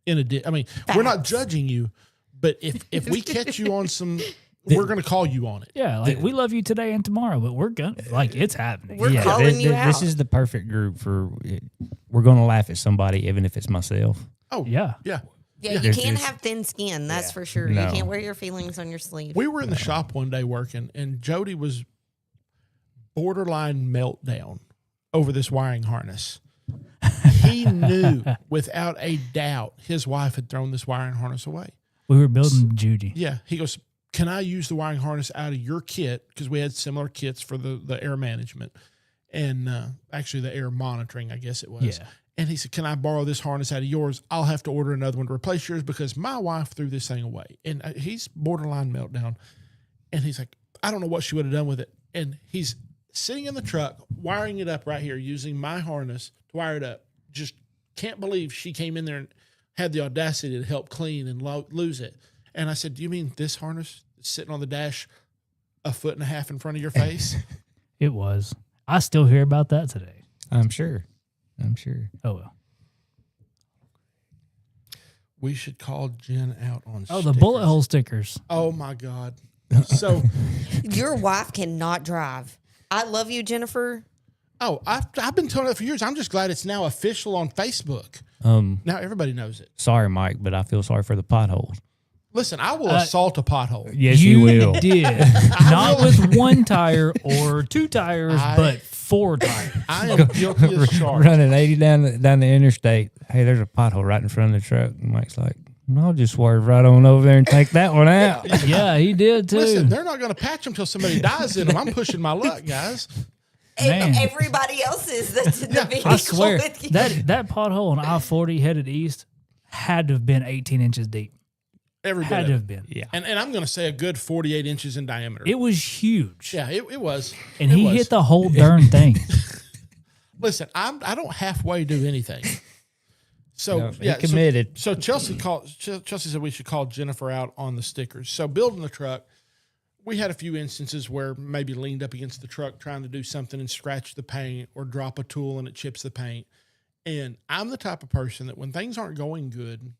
S6: I mean, we're not
S2: Facts.
S6: judging you, but if we catch you on some, we're going to call you on it.
S5: Yeah, like we love you today and tomorrow, but we're gonna like it's happening.
S2: We're calling you
S4: This
S2: out.
S4: is the perfect group for it. We're going to laugh at somebody, even if it's myself.
S6: Oh,
S5: Yeah.
S6: yeah.
S2: Yeah, you
S4: There's-
S2: can't
S4: there's-
S2: have thin skin. That's
S4: Yeah.
S2: for sure.
S4: No.
S2: You can't wear your feelings on your sleeve.
S6: We were in the shop one day working, and Jody was borderline meltdown over this wiring harness. He knew without a doubt his wife had thrown this wiring harness away.
S5: We were building Judy.
S6: Yeah. He goes, "Can I use the wiring harness out of your kit?" Because we had similar kits for the air management and actually the air monitoring, I guess it was.
S5: Yeah.
S6: And he said, "Can I borrow this harness out of yours? I'll have to order another one to replace yours because my wife threw this thing away." And he's borderline meltdown. And he's like, "I don't know what she would have done with it." And he's sitting in the truck, wiring it up right here, using my harness to wire it up. Just can't believe she came in there and had the audacity to help clean and lose it. And I said, "Do you mean this harness that's sitting on the dash a foot and a half in front of your face?"
S5: It was. I still hear about that today.
S4: I'm sure.
S5: Oh well.
S6: We should call Jen out on
S5: Oh, the bullet
S6: stickers.
S5: hole stickers.
S6: Oh, my God. So,
S2: Your wife cannot drive. I love you, Jennifer.
S6: I've been telling that for years. I'm just glad it's now official on Facebook. Now everybody knows it.
S4: Sorry, Mike, but I feel sorry for the potholes.
S6: Listen, I will assault a pothole.
S4: Yes, you will.
S5: Did. Not with one tire or two tires, but 4 tires.
S6: I am guilty as charged.
S4: Running 80 down the interstate. Hey, there's a pothole right in front of the truck. And Mike's like, I'll just swerve right on over there and take that one out.
S5: Yeah, he did too.
S6: Listen, they're not going to patch them till somebody dies in them. I'm pushing my luck, guys.
S5: Man.
S2: Everybody else is the vehicle
S5: I swear
S2: with you.
S5: that pothole on I-40 headed east had to have been 18 inches deep.
S6: Every bit
S5: Had
S6: of
S5: to
S6: it.
S5: have been.
S4: Yeah.
S6: And I'm going to say a good 48 inches in diameter.
S5: It was huge.
S6: Yeah, it was.
S5: And
S6: It
S5: he
S6: was.
S5: hit the whole darn thing.
S6: Listen, I don't halfway do anything. So
S4: No, he
S6: yeah,
S4: committed.
S6: So Chelsea said we should call Jennifer out on the stickers. So building the truck, we had a few instances where maybe leaned up against the truck trying to do something and scratch the paint or drop a tool and it chips the paint. And I'm the type of person that when things aren't going good,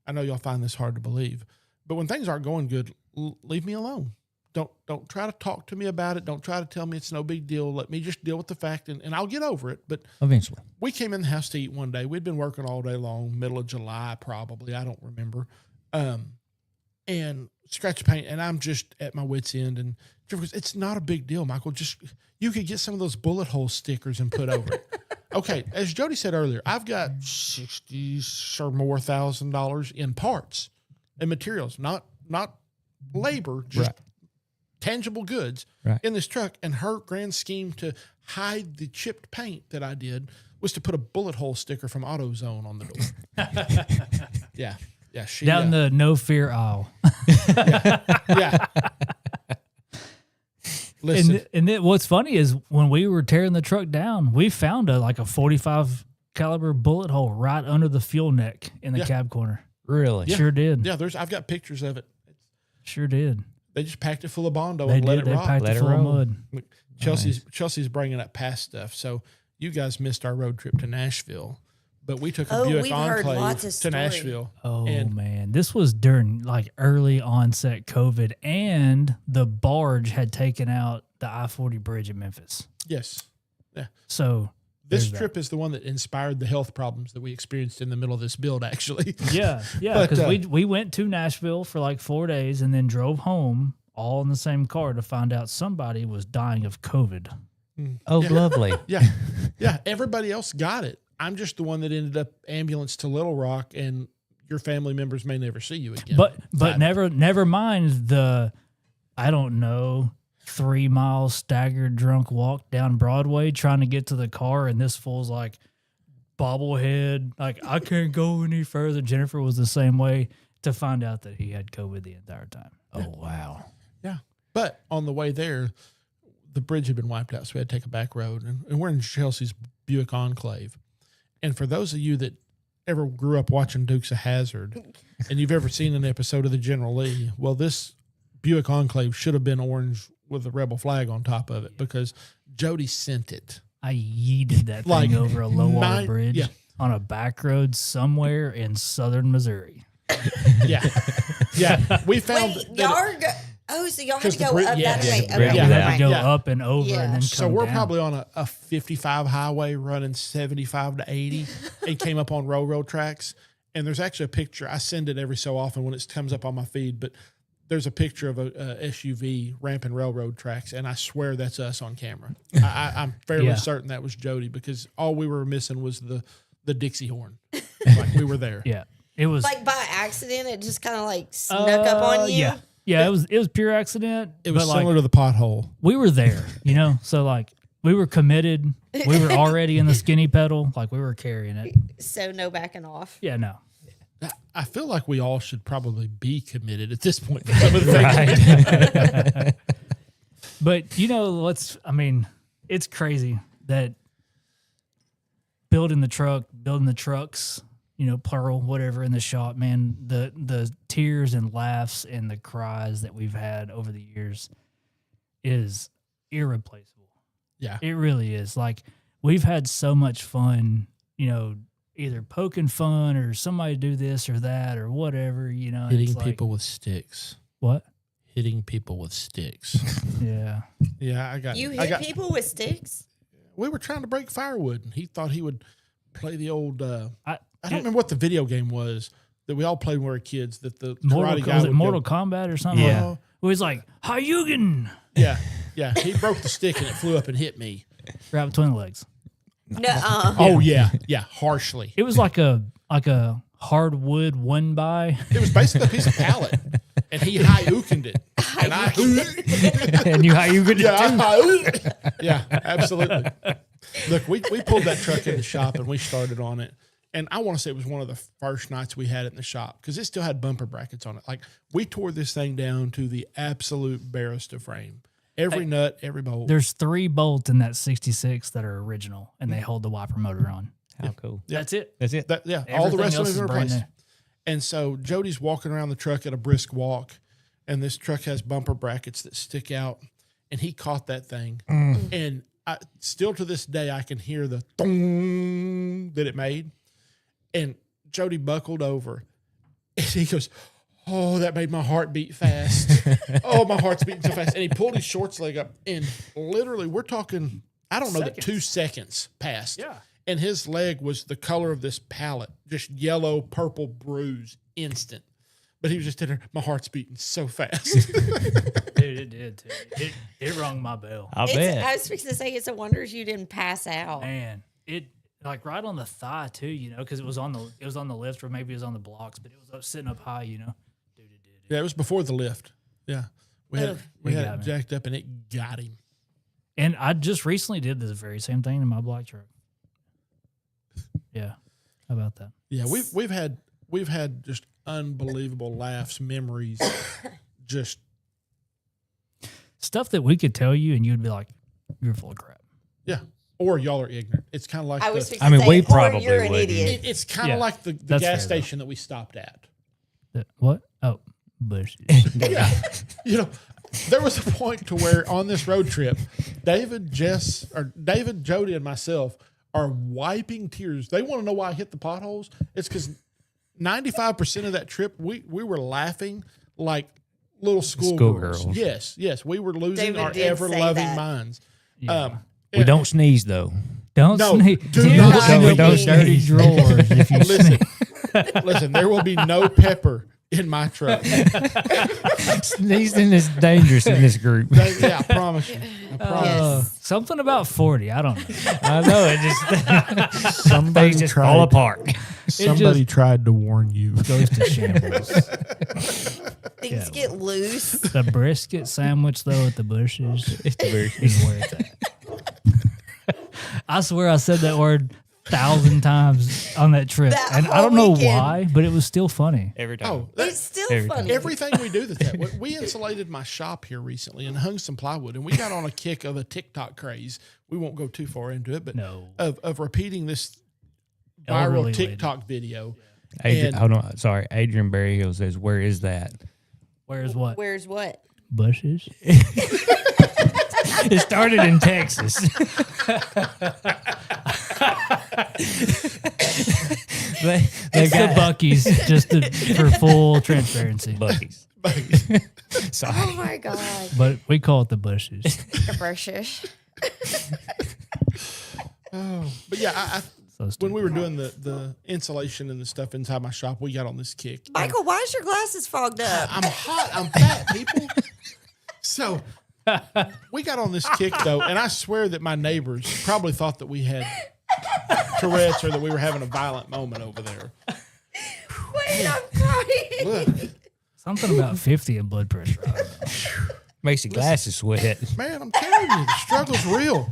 S6: I know y'all find this hard to believe, but when things aren't going good, leave me alone. Don't try to talk to me about it. Don't try to tell me it's no big deal. Let me just deal with the fact and I'll get over it. But
S4: Eventually.
S6: we came in the house to eat one day. We'd been working all day long, middle of July probably. I don't remember. And scratch paint, and I'm just at my wit's end. And Jeff goes, it's not a big deal, Michael. Just you could get some of those bullet hole stickers and put over it. Okay, as Jody said earlier, I've got $60,000 or more in parts and materials, not labor, just
S4: Right.
S6: tangible goods
S4: Right.
S6: in this truck. And her grand scheme to hide the chipped paint that I did was to put a bullet hole sticker from AutoZone on the door. Yeah. Yeah. She,
S5: Down the no fear aisle.
S6: yeah. Listen,
S5: And then what's funny is when we were tearing the truck down, we found a 45 caliber bullet hole right under the fuel neck in the
S6: Yeah.
S5: cab corner.
S4: Really?
S6: Yeah.
S5: Sure did.
S6: yeah, I've got pictures of it.
S5: Sure did.
S6: They just packed it full of Bondo
S5: They
S6: and let
S5: did.
S6: it
S5: They
S6: rock.
S5: packed
S4: Let
S5: it
S4: it
S5: full of
S4: roll.
S5: mud.
S6: Chelsea's bringing up past stuff. So you guys missed our road trip to Nashville, but we took a
S2: Oh,
S6: Buick
S2: we've heard
S6: Enclave
S2: lots of
S6: to
S2: story.
S6: Nashville.
S5: Oh
S6: And-
S5: man, this was during early onset COVID, and the barge had taken out the I-40 bridge in Memphis.
S6: Yes.
S5: So
S6: This
S5: there's that.
S6: trip is the one that inspired the health problems that we experienced in the middle of this build, actually.
S5: Yeah,
S6: But,
S5: because we went to Nashville for 4 days and then drove home all in the same car to find out somebody was dying of COVID.
S4: Oh,
S6: Yeah.
S4: lovely.
S6: Yeah. Yeah. Everybody else got it. I'm just the one that ended up ambulance to Little Rock, and your family members may never see you again.
S5: But
S6: Fine.
S5: never mind the, I don't know, 3 mile staggered drunk walk down Broadway trying to get to the car, and this fool's bobblehead, I can't go any further. Jennifer was the same way, to find out that he had COVID the entire time.
S4: Oh, wow.
S6: Yeah. But on the way there, the bridge had been wiped out, so we had to take a back road. And we're in Chelsea's Buick Enclave. And for those of you that ever grew up watching Dukes of Hazzard and you've ever seen an episode of the General Lee, well, this Buick Enclave should have been orange with a rebel flag on top of it because Jody sent it.
S5: I yeeted that
S6: Like
S5: thing over a low water
S6: nine-
S5: bridge
S6: yeah.
S5: on a back road somewhere in southern Missouri.
S6: Yeah. Yeah. We found
S2: Wait,
S6: that
S2: y'all are so y'all had
S6: 'Cause
S2: to
S6: the
S2: go
S6: bridge-
S2: up
S6: yeah,
S2: that
S6: yeah,
S2: way.
S6: the
S2: Okay,
S6: bridge-
S5: We
S6: yeah,
S2: never
S5: had to
S2: mind.
S5: go
S6: yeah.
S5: up and over
S2: Yeah.
S5: and then
S6: So
S5: come
S6: we're
S5: down.
S6: probably on a 55 highway running 75 to 80. It came up on railroad tracks. And there's actually a picture. I send it every so often when it comes up on my feed, but there's a picture of a SUV ramping railroad tracks. And I swear that's us on camera. I'm fairly
S5: Yeah.
S6: certain that was Jody because all we were missing was the Dixie horn. We were there.
S5: Yeah. It was
S2: Like by accident, it just kind of snuck up on you.
S5: Yeah. Yeah, it was pure accident.
S6: It was
S5: but
S6: similar to the pothole.
S5: we were there, So we were committed. We were already in the skinny pedal. We were carrying it.
S2: So no backing off.
S5: Yeah, no.
S6: I feel like we all should probably be committed at this point. Some of the things.
S5: But it's crazy that building the trucks, plural, whatever, in the shop, man, the tears and laughs and the cries that we've had over the years is irreplaceable.
S6: Yeah.
S5: It really is. We've had so much fun, either poking fun or somebody do this or that or whatever, and
S6: Hitting
S5: it's
S6: people with sticks.
S5: What?
S6: Hitting people with sticks.
S5: Yeah.
S6: Yeah, I got
S2: You
S6: I
S2: hit
S6: got,
S2: people with sticks?
S6: We were trying to break firewood, and he thought he would play the old. I
S5: I
S6: don't remember what the video game was, that we all played when we were kids. That the
S5: Mortal,
S6: karate guy
S5: was it
S6: would
S5: Mortal
S6: go,
S5: Kombat or something?
S4: Yeah.
S5: Like, where he's like, Hayugen,
S6: yeah. He broke the stick and it flew up and hit me.
S5: right between the legs.
S2: Nuh-uh.
S6: Oh yeah, harshly.
S5: It was like a hardwood one by,
S6: It was basically a piece of pallet, and he Hayukened it, and I
S5: and you Hayugen.
S6: yeah, absolutely. Look, we pulled that truck in the shop and we started on it. And I want to say it was one of the first nights we had it in the shop because it still had bumper brackets on it. Like we tore this thing down to the absolute barest of frame. Every nut, every bolt.
S5: There's 3 bolts in that 66 that are original, and they hold the wiper motor on.
S4: How cool.
S5: That's it.
S4: That's it.
S6: All the
S5: Everything
S6: rest of
S5: else
S6: them
S5: is
S6: are
S5: brand
S6: replaced.
S5: new.
S6: And so Jody's walking around the truck at a brisk walk, and this truck has bumper brackets that stick out, and he caught that thing. And still to this day, I can hear the thong that it made. And Jody buckled over, and he goes, "Oh, that made my heart beat fast. Oh, my heart's beating so fast." And he pulled his shorts leg up, and literally, we're talking, I don't know, that 2 seconds passed.
S5: Yeah.
S6: And his leg was the color of this pallet, just yellow, purple bruise, instant. But he was just in there, my heart's beating so fast.
S5: Dude, it did too. It rung my bell.
S4: I
S2: I
S4: bet.
S2: was fixing to say it's a wonder you didn't pass out.
S5: Man, it like right on the thigh too, because it was on the lift or maybe it was on the blocks, but it was sitting up high, Dude, it did.
S6: Yeah, it was before the lift. Yeah. We had
S5: It
S6: it
S5: got me.
S6: jacked up, and it got him.
S5: And I just recently did this very same thing in my black truck. Yeah. How about that?
S6: Yeah, we've had just unbelievable laughs, memories, just
S5: Stuff that we could tell you and you'd be like, you're full of crap.
S6: yeah. Or y'all are ignorant. It's kind of like
S2: I was
S6: the,
S2: fixing
S4: I mean,
S2: to say,
S4: we
S2: or
S4: probably
S2: you're an
S4: would.
S2: idiot.
S6: it's kind of
S5: Yeah,
S6: like the
S5: that's
S6: gas
S5: fair, though.
S6: station that we stopped at.
S5: What? Oh, bushes.
S6: Yeah. There was a point to where on this road trip, David, Jody, and myself are wiping tears. They want to know why I hit the potholes. It's because 95% of that trip, we were laughing like little schoolgirls.
S4: Schoolgirls.
S6: Yes. We were losing
S2: David
S6: our
S2: did say
S6: ever-loving
S2: that.
S6: minds.
S5: Yeah.
S4: We don't sneeze though.
S5: Don't
S6: No,
S5: sneeze.
S6: do not
S5: Don't
S2: sneeze.
S5: dirty drawers if you
S6: Listen,
S5: sneeze.
S6: listen, there will be no pepper in my truck.
S4: Sneezing is dangerous in this group.
S6: Yeah, I promise you. I promise.
S2: Yes.
S5: Something about 40. I don't know.
S4: I know it just
S6: Somebody
S4: things just fall apart.
S6: Somebody tried to warn you.
S5: Goes to shambles.
S2: Things get loose.
S5: The brisket sandwich, though, at the bushes
S4: It's very
S5: is where it's at. I swear I said that word 1,000 times on that trip.
S2: That
S5: And I
S2: whole
S5: don't know
S2: weekend.
S5: why, but it was still funny.
S4: every time.
S6: Oh,
S2: It's still
S4: Every
S2: funny.
S6: everything we do that we insulated my shop here recently and hung some plywood, and we got on a kick of a TikTok craze. We won't go too far into it, but
S5: No.
S6: of repeating this
S5: Elderly
S6: viral
S5: lady.
S6: TikTok video.
S4: Adrian,
S6: And-
S4: hold on. Sorry. Adrian Berryhill says, "Where is that?"
S5: Where's what?
S2: Where's what?
S5: Bushes?
S4: It started in Texas. they
S5: It's the
S4: got
S5: Bucky's, just for full transparency.
S4: Bucky's. Sorry.
S2: Oh my God.
S5: But we call it the bushes.
S2: Precious.
S6: But yeah, I
S5: So
S6: when
S5: stupid.
S6: we were doing the insulation and the stuff inside my shop, we got on this kick.
S2: Michael, why is your glasses fogged up?
S6: I'm hot. I'm fat, people. So we got on this kick though, and I swear that my neighbors probably thought that we had Tourette's or that we were having a violent moment over there.
S2: Wait, I'm crying.
S6: Look,
S5: Something about 50 in blood pressure. I don't know.
S4: Makes your glasses sweat.
S6: man, I'm telling you, the struggle's real.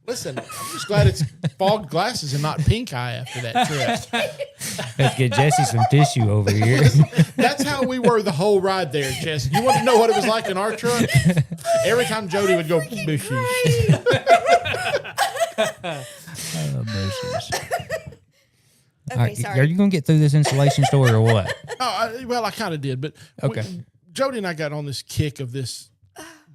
S6: Listen, I'm just glad it's fogged glasses and not pink eye after that trip.
S4: Let's get Jesse some tissue over here.
S6: That's how we were the whole ride there, Jess. You want to know what it was like in our truck? Every time Jody would go, bushes.
S5: Oh, bushes.
S2: Okay,
S4: All right,
S2: sorry.
S4: are you going to get through this insulation story or what?
S6: I kind of did, but
S4: Okay.
S6: Jody and I got on this kick of this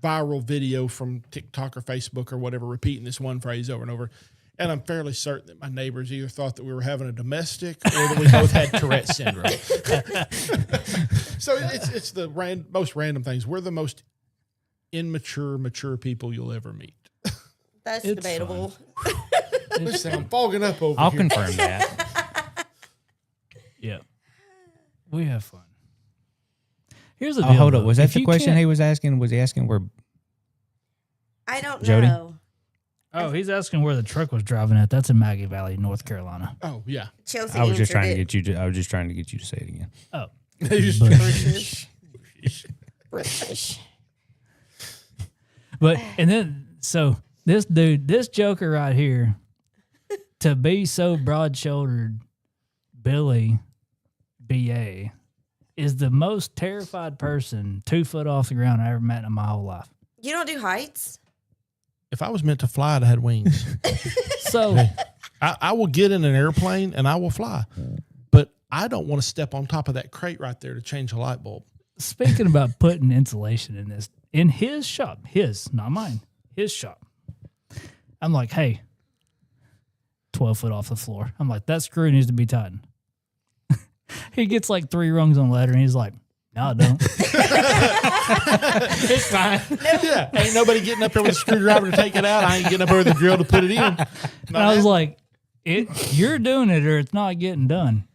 S6: viral video from TikTok or Facebook or whatever, repeating this one phrase over and over. And I'm fairly certain that my neighbors either thought that we were having a domestic or that we both had Tourette's syndrome. So it's the most random things. We're the most mature people you'll ever meet.
S2: That's
S5: It's
S2: debatable.
S6: Listen, I'm fogging up over
S4: I'll
S6: here.
S4: confirm that.
S5: Yeah. We have fun. Here's the
S4: Oh,
S5: deal.
S4: hold up.
S5: though.
S4: Was that
S5: If
S4: the
S5: you
S4: question
S5: can't-
S4: he was asking? Was he asking where?
S2: I don't
S4: Jody?
S2: know.
S5: Oh, he's asking where the truck was driving at. That's in Maggie Valley, North Carolina.
S6: Oh, yeah.
S2: Chelsea
S4: I was just
S2: answered
S4: trying to
S2: it.
S4: get you. I was just trying to get you to say it again.
S5: Oh.
S2: British. British.
S5: But and then so this dude, this joker right here, to be so broad shouldered, Billy BA is the most terrified person 2 foot off the ground I ever met in my whole life.
S2: You don't do heights?
S6: If I was meant to fly, I'd have had wings.
S5: So
S6: I will get in an airplane and I will fly. But I don't want to step on top of that crate right there to change a light bulb.
S5: speaking about putting insulation in this, in his shop, his, not mine, his shop. I'm like, hey, 12 foot off the floor. I'm like, that screw needs to be tightened. He gets like 3 rungs on the ladder and he's like, no, I don't.
S4: It's fine.
S6: Yeah. Ain't nobody getting up there with a screwdriver to take it out. I ain't getting up there with a drill to put it in.
S5: And I was like, you're doing it or it's not getting done.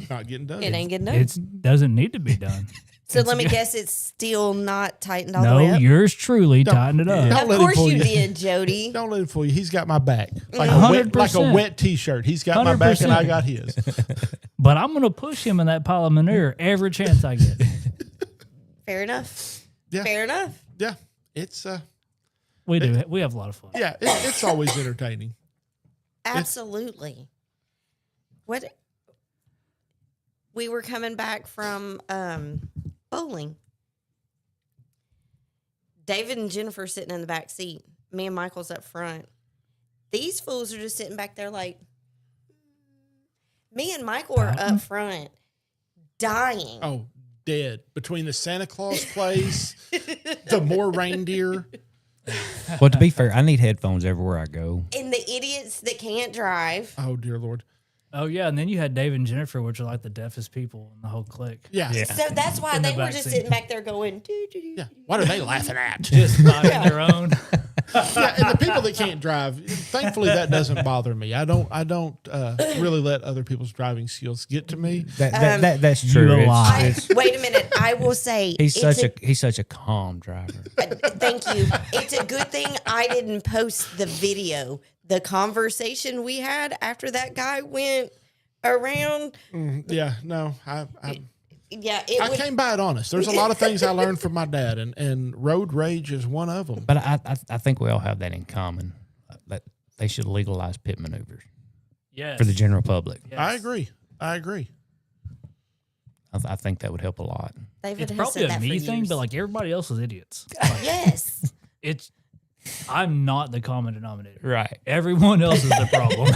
S6: Not getting done.
S2: It ain't getting done.
S5: It doesn't need to be done.
S2: So let me guess, it's still not tightened all the way
S5: No,
S2: up?
S5: yours truly tightened it up.
S6: Don't
S2: Of
S6: let him
S2: course
S6: fool
S2: you
S6: you.
S2: did, Jody.
S6: Don't let him fool you. He's got my back. Like,
S5: 100%.
S6: a wet T-shirt. He's got my back and I got his.
S5: But I'm going to push him in that pile of manure every chance I get.
S2: Fair enough.
S6: Yeah.
S2: Fair enough.
S6: Yeah. It's
S5: We do. We have a lot of fun.
S6: yeah, it's always entertaining.
S2: Absolutely. What? We were coming back from bowling. David and Jennifer sitting in the back seat. Me and Michael's up front. These fools are just sitting back there like, me and Michael are up front, dying.
S6: Oh, dead. Between the Santa Claus plays, the more reindeer.
S4: Well, to be fair, I need headphones everywhere I go.
S2: And the idiots that can't drive.
S6: Oh, dear Lord.
S5: Oh, yeah. And then you had Dave and Jennifer, which are like the deafest people in the whole clique.
S6: Yeah. Yeah.
S2: So that's why
S5: In the
S2: they were
S5: back
S2: just
S5: seat.
S2: sitting back there going, doo, doo, doo.
S6: What are they laughing at?
S5: Just not in their own.
S6: Yeah, and the people that can't drive, thankfully that doesn't bother me. I don't really let other people's driving skills get to me.
S4: That's true.
S5: You lie.
S2: Wait a minute. I will say
S4: He's
S2: it's
S4: such a calm driver.
S2: thank you. It's a good thing I didn't post the video. The conversation we had after that guy went around.
S6: Yeah, no, I
S2: It would.
S6: came by it honest. There's a lot of things I learned from my dad, and road rage is one of them.
S4: But I think we all have that in common. That they should legalize pit maneuvers
S5: Yes.
S4: for the general public.
S5: Yes.
S6: I agree.
S4: I think that would help a lot.
S2: David
S5: It's
S2: has
S5: probably
S2: said
S5: a
S2: that
S5: me
S2: for
S5: thing,
S2: years.
S5: but like everybody else is idiots.
S2: Yes.
S5: It's I'm not the common denominator.
S4: Right.
S5: Everyone else is the problem.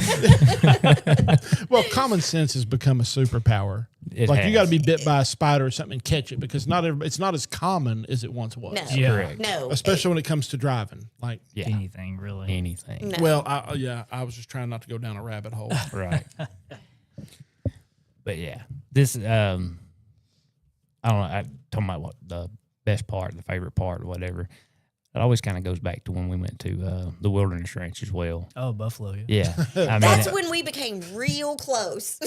S6: Well, common sense has become a superpower.
S4: It
S6: like
S4: has.
S6: you got to be bit by a spider or something and catch it because it's not as common as it once was.
S2: No.
S5: Yeah.
S4: Correct.
S2: No.
S6: Especially when it comes to driving. Like,
S4: Yeah.
S5: Anything really.
S4: Anything.
S2: No.
S6: well, I was just trying not to go down a rabbit hole.
S4: Right. But yeah, this I don't know. I talking about what the best part, the favorite part, or whatever. It always kind of goes back to when we went to the Wilderness Ranch as well.
S5: Oh, Buffalo. Yeah.
S4: Yeah, I mean,
S2: That's when we became real close.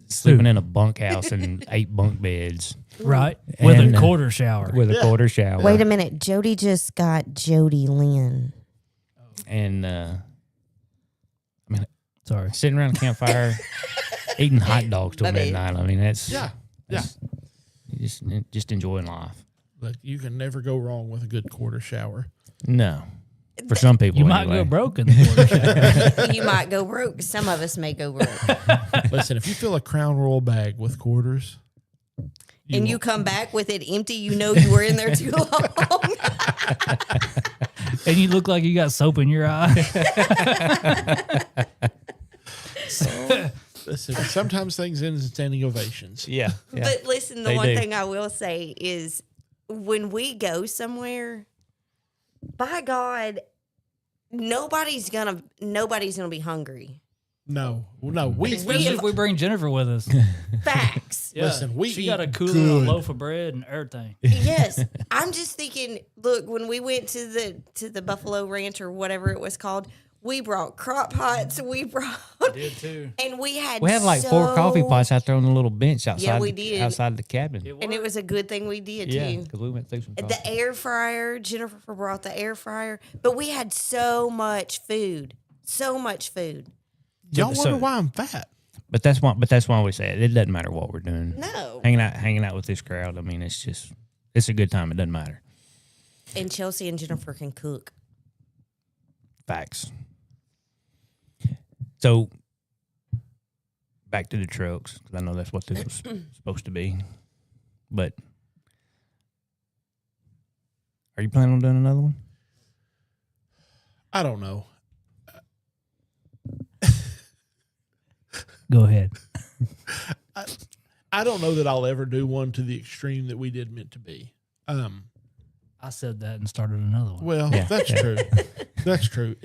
S4: sleeping in a bunkhouse and 8 bunk beds
S5: Right. With
S4: And,
S5: a quarter shower.
S4: with a quarter shower.
S2: Wait a minute. Jody just got Jody Lynn.
S4: And
S5: Sorry.
S4: sitting around a campfire, eating hot dogs till
S2: My bad.
S4: midnight. I mean, that's
S6: Yeah.
S4: just enjoying life.
S6: But you can never go wrong with a good quarter shower.
S4: No, for some people,
S5: You might
S4: anyway.
S5: go broke in the quarter shower.
S2: You might go broke. Some of us may go broke.
S6: Listen, if you fill a Crown Royal bag with quarters,
S2: And you come back with it empty, you know you were in there too long.
S5: And you look like you got soap in your eye.
S6: listen, sometimes things end in standing ovations.
S4: Yeah, yeah.
S2: But listen, the
S4: They
S2: one
S4: do.
S2: thing I will say is when we go somewhere, by God, nobody's gonna be hungry.
S6: No, we
S5: Especially if we bring Jennifer with us.
S2: Facts.
S5: Yeah.
S6: Listen, we
S5: she got a
S6: eat
S5: cooler,
S6: good.
S5: a loaf of bread, and everything.
S2: Yes. I'm just thinking, look, when we went to the Buffalo Ranch or whatever it was called, We brought crock pots. We brought,
S5: Did too.
S2: and we had
S4: like 4 coffee
S2: so-
S4: pots out there on the little bench outside.
S2: we
S4: the,
S2: did.
S4: outside the cabin.
S2: And it was a good thing we did
S4: Yeah,
S2: too.
S4: because we went through some. Coffee.
S2: The air fryer. Jennifer brought the air fryer, but we had so much food. So much food.
S6: Y'all
S4: So-
S6: wonder why I'm fat.
S4: But that's why we say it doesn't matter what we're doing.
S2: No.
S4: Hanging out with this crowd. I mean, it's a good time. It doesn't matter.
S2: And Chelsea and Jennifer can cook.
S4: Facts. So back to the trucks, because I know that's what this was supposed to be. But are you planning on doing another one?
S6: I don't know.
S5: Go ahead.
S6: I don't know that I'll ever do one to the extreme that we did Meant to Be.
S5: I said that and started another one.
S6: Well,
S4: Yeah.
S6: that's true. That's true.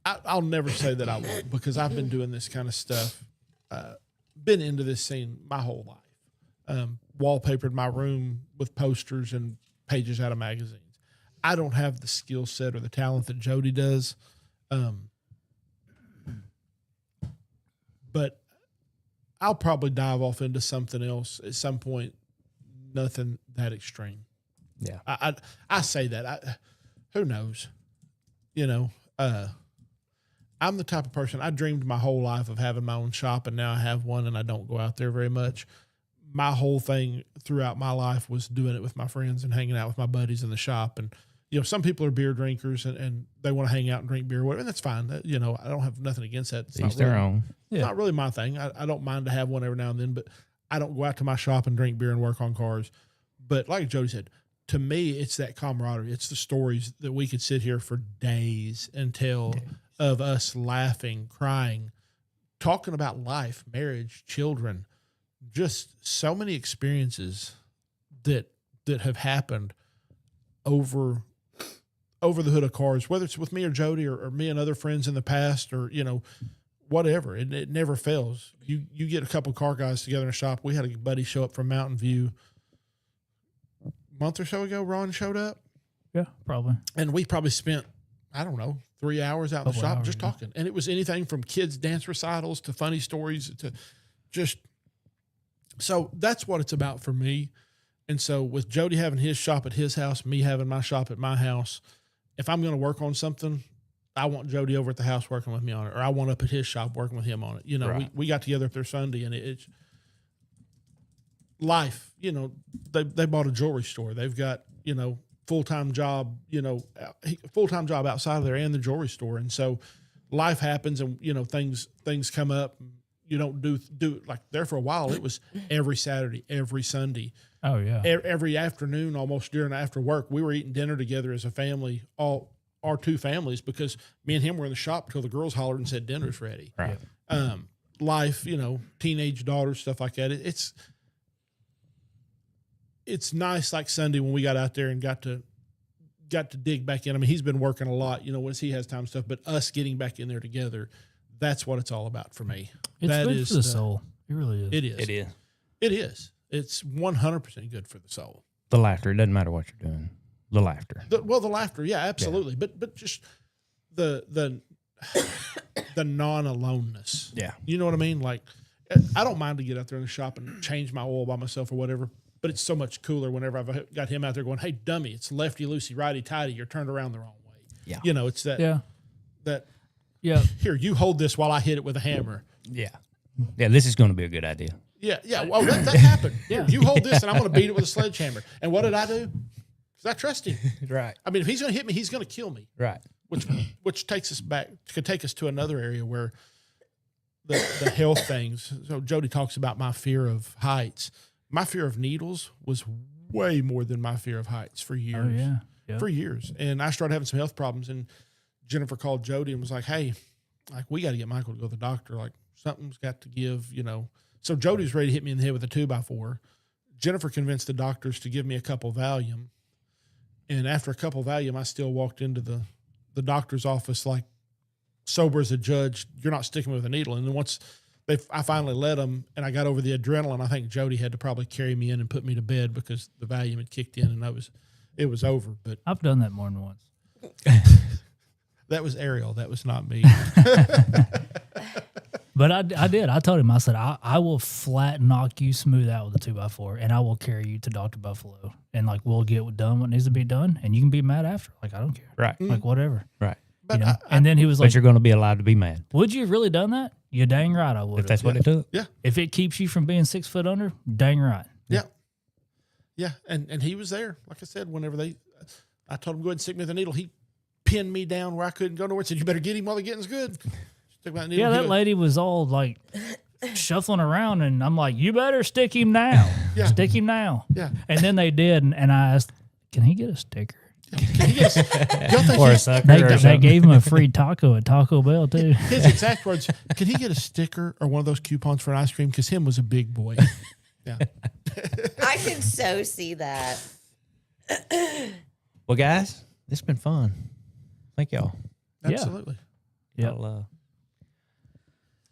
S6: I'll never say that I won't, because I've been doing this kind of stuff, been into this scene my whole life. Wallpapered my room with posters and pages out of magazines. I don't have the skill set or the talent that Jody does. But I'll probably dive off into something else at some point. Nothing that extreme.
S4: Yeah.
S6: I say that. Who knows? You know, I'm the type of person, I dreamed my whole life of having my own shop, and now I have one, and I don't go out there very much. My whole thing throughout my life was doing it with my friends and hanging out with my buddies in the shop. And, you know, some people are beer drinkers and they want to hang out and drink beer, or whatever, and that's fine. You know, I don't have nothing against that. It's
S4: Each their own.
S6: It's not really my thing. I don't mind to have one every now and then, but I don't go out to my shop and drink beer and work on cars. But like Jody said, to me, it's that camaraderie. It's the stories that we could sit here for days and tell of us laughing, crying, talking about life, marriage, children, just so many experiences that have happened over the hood of cars, whether it's with me or Jody or me and other friends in the past, or, you know, whatever. It never fails. You get a couple car guys together in a shop. We had a buddy show up from Mountain View a month or so ago. Ron showed up,
S5: Yeah, probably.
S6: and we probably spent, I don't know, 3 hours out in the
S5: Couple
S6: shop
S5: hours,
S6: just
S5: yeah.
S6: talking. And it was anything from kids' dance recitals to funny stories to just, so that's what it's about for me. And so with Jody having his shop at his house, me having my shop at my house, if I'm going to work on something, I want Jody over at the house working with me on it, or I want up at his shop working with him on it. You know,
S4: Right.
S6: we got together up there Sunday, and it's life. You know, they bought a jewelry store. They've got, you know, full-time job outside of there and the jewelry store. And so life happens, and, you know, things come up. You don't do like there for a while. It was every Saturday, every Sunday.
S5: Oh, yeah.
S6: Every afternoon, almost during after work, we were eating dinner together as a family, all our two families, because me and him were in the shop till the girls hollered and said dinner's ready.
S4: Right.
S6: Life, you know, teenage daughters, stuff like that. It's nice, like Sunday when we got out there and got to dig back in. I mean, he's been working a lot, you know, once he has time and stuff, but us getting back in there together, that's what it's all about for me.
S5: It's
S6: That
S5: good
S6: is
S5: for the soul. It really is.
S6: It is.
S4: It is.
S6: It is. It's 100% good for the soul.
S4: The laughter. It doesn't matter what you're doing. The laughter.
S6: The laughter, yeah, absolutely. But just the non-aloneness.
S4: Yeah.
S6: You know what I mean? Like, I don't mind to get out there in the shop and change my oil by myself or whatever, but it's so much cooler whenever I've got him out there going, hey, dummy, it's lefty, loosey, righty, tighty. You're turned around the wrong way.
S4: Yeah.
S6: You know, it's that,
S5: Yeah. Yeah.
S6: here, you hold this while I hit it with a hammer.
S4: Yeah. Yeah, this is going to be a good idea.
S6: Yeah. Well, that happened. Yeah. You hold this and I'm going to beat it with a sledgehammer. And what did I do? Because I trust him.
S4: Right.
S6: I mean, if he's going to hit me, he's going to kill me.
S4: Right.
S6: Which takes us back, could take us to another area where the health things. So Jody talks about my fear of heights. My fear of needles was way more than my fear of heights for years.
S5: Oh, yeah. Yep.
S6: For years. And I started having some health problems, and Jennifer called Jody and was like, hey, like, we got to get Michael to go to the doctor. Like, something's got to give, you know. So Jody's ready to hit me in the head with a 2x4. Jennifer convinced the doctors to give me a couple Valium. And after a couple Valium, I still walked into the doctor's office like sober as a judge. You're not sticking with a needle. And then once I finally let them, and I got over the adrenaline, I think Jody had to probably carry me in and put me to bed because the Valium had kicked in, and it was over. But
S5: I've done that more than once.
S6: That was Ariel. That was not me.
S5: But I did. I told him, I said, I will flat knock you smooth out with a 2x4 and I will carry you to Dr. Buffalo. And like, we'll get done what needs to be done. And you can be mad after. Like, I don't care.
S4: Right.
S5: Like, whatever.
S4: Right.
S6: But
S5: You know?
S6: I-
S5: And then he was
S4: But
S5: like,
S4: you're going to be allowed to be mad
S5: would you have really done that? You're dang right I would.
S4: if that's what it took.
S5: If it keeps you from being 6 foot under, dang right.
S6: Yeah. Yeah. And he was there. Like I said, whenever I told him, go ahead and stick me with a needle. He pinned me down where I couldn't go nowhere and said, you better get him while the getting's good. Stick my needle.
S5: Yeah, that lady was all like shuffling around, and I'm like, you better stick him now.
S6: Yeah.
S5: Stick him now.
S6: Yeah.
S5: And then they did, and I asked, can he get a sticker?
S6: Can he get y'all think
S4: Or a
S6: he-
S4: sucker
S5: They,
S4: or
S5: they
S4: something.
S5: gave him a free taco at Taco Bell, too.
S6: his exact words, can he get a sticker or one of those coupons for an ice cream? Because him was a big boy. Yeah.
S2: I can so see that.
S4: Well, guys, it's been fun. Thank y'all.
S5: Yeah.
S6: Absolutely.
S5: Yeah.
S4: Y'all,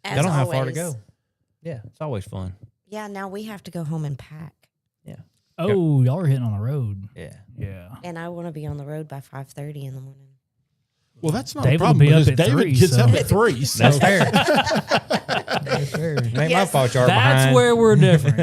S2: As
S4: y'all don't have far to
S2: always.
S4: go. Yeah, it's always fun.
S2: Yeah, now we have to go home and pack.
S4: Yeah.
S5: Oh, y'all are hitting on the road.
S4: Yeah.
S5: Yeah.
S2: And I want to be on the road by 5:30 in the morning.
S6: Well, that's not
S5: David
S6: a
S5: will
S6: problem
S5: be up
S6: because
S5: at
S6: David
S5: 3,
S6: gets
S5: so-
S6: up at 3. So.
S4: That's fair. That's fair. It ain't my
S2: Yes.
S4: fault y'all
S5: That's
S4: behind.
S5: where we're different.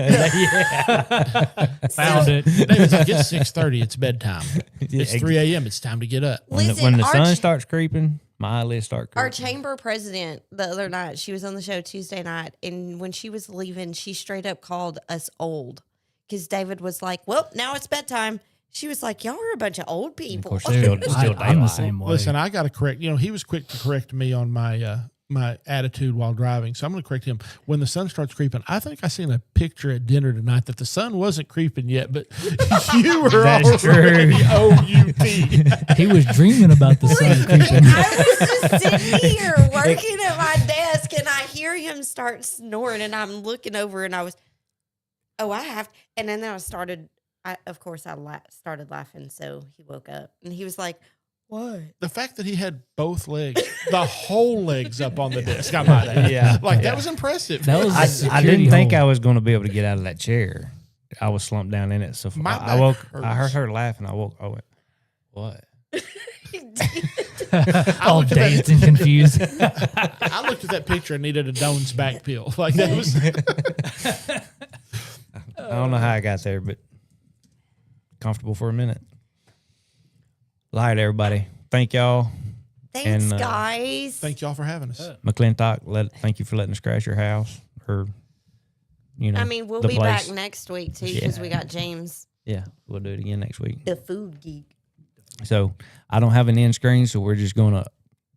S5: Found it.
S6: David's like, it's 6:30. It's bedtime. It's
S4: Yeah,
S6: 3 a.m. It's time to get up.
S2: Listen,
S4: when the
S2: our
S4: sun
S2: ch-
S4: starts creeping, my eyelids start creeping.
S2: Our chamber president the other night, she was on the show Tuesday night, and when she was leaving, she straight up called us old because David was like, "Well, now it's bedtime." She was like, "Y'all are a bunch of old
S4: Of
S2: people."
S4: course, it's still,
S5: Dude,
S4: it's still
S5: I'm the
S4: daylight.
S5: same way.
S6: Listen, I got to correct. You know, he was quick to correct me on my my attitude while driving, so I'm going to correct him. When the sun starts creeping, I think I seen a picture at dinner tonight that the sun wasn't creeping yet, but you were
S4: That's
S6: already
S4: true.
S6: OUP.
S5: He was dreaming about the sun creeping.
S2: I was just sitting here working at my desk, and I hear him start snoring, and I'm looking over, and I was, I have, and then I started. Of course, I started laughing, so he woke up, and he was like, "What?"
S6: The fact that he had both legs, the whole legs up on the desk, I might add.
S4: Yeah,
S6: Like,
S4: yeah.
S6: that was impressive.
S5: That was a
S4: I
S5: security
S4: didn't think
S5: hole.
S4: I was going to be able to get out of that chair. I was slumped down in it. So
S6: My
S4: I
S6: back
S4: woke.
S6: hurts.
S4: I heard her laughing. I woke. I went, "What?"
S5: all
S6: looked at
S5: dazed and confused.
S6: I looked at that picture and needed a Doan's back peel. Like, that was.
S4: I don't know how I got there, but comfortable for a minute. All right, everybody. Thank y'all.
S2: Thanks,
S4: And,
S2: guys.
S6: Thank y'all for having us.
S4: McClintock, thank you for letting us crash your house. Or, you know,
S2: I mean, we'll
S4: the
S2: be
S4: place.
S2: back next week too because we got James,
S4: Yeah, we'll do it again next week.
S2: the food geek.
S4: So I don't have an end screen, so we're just going to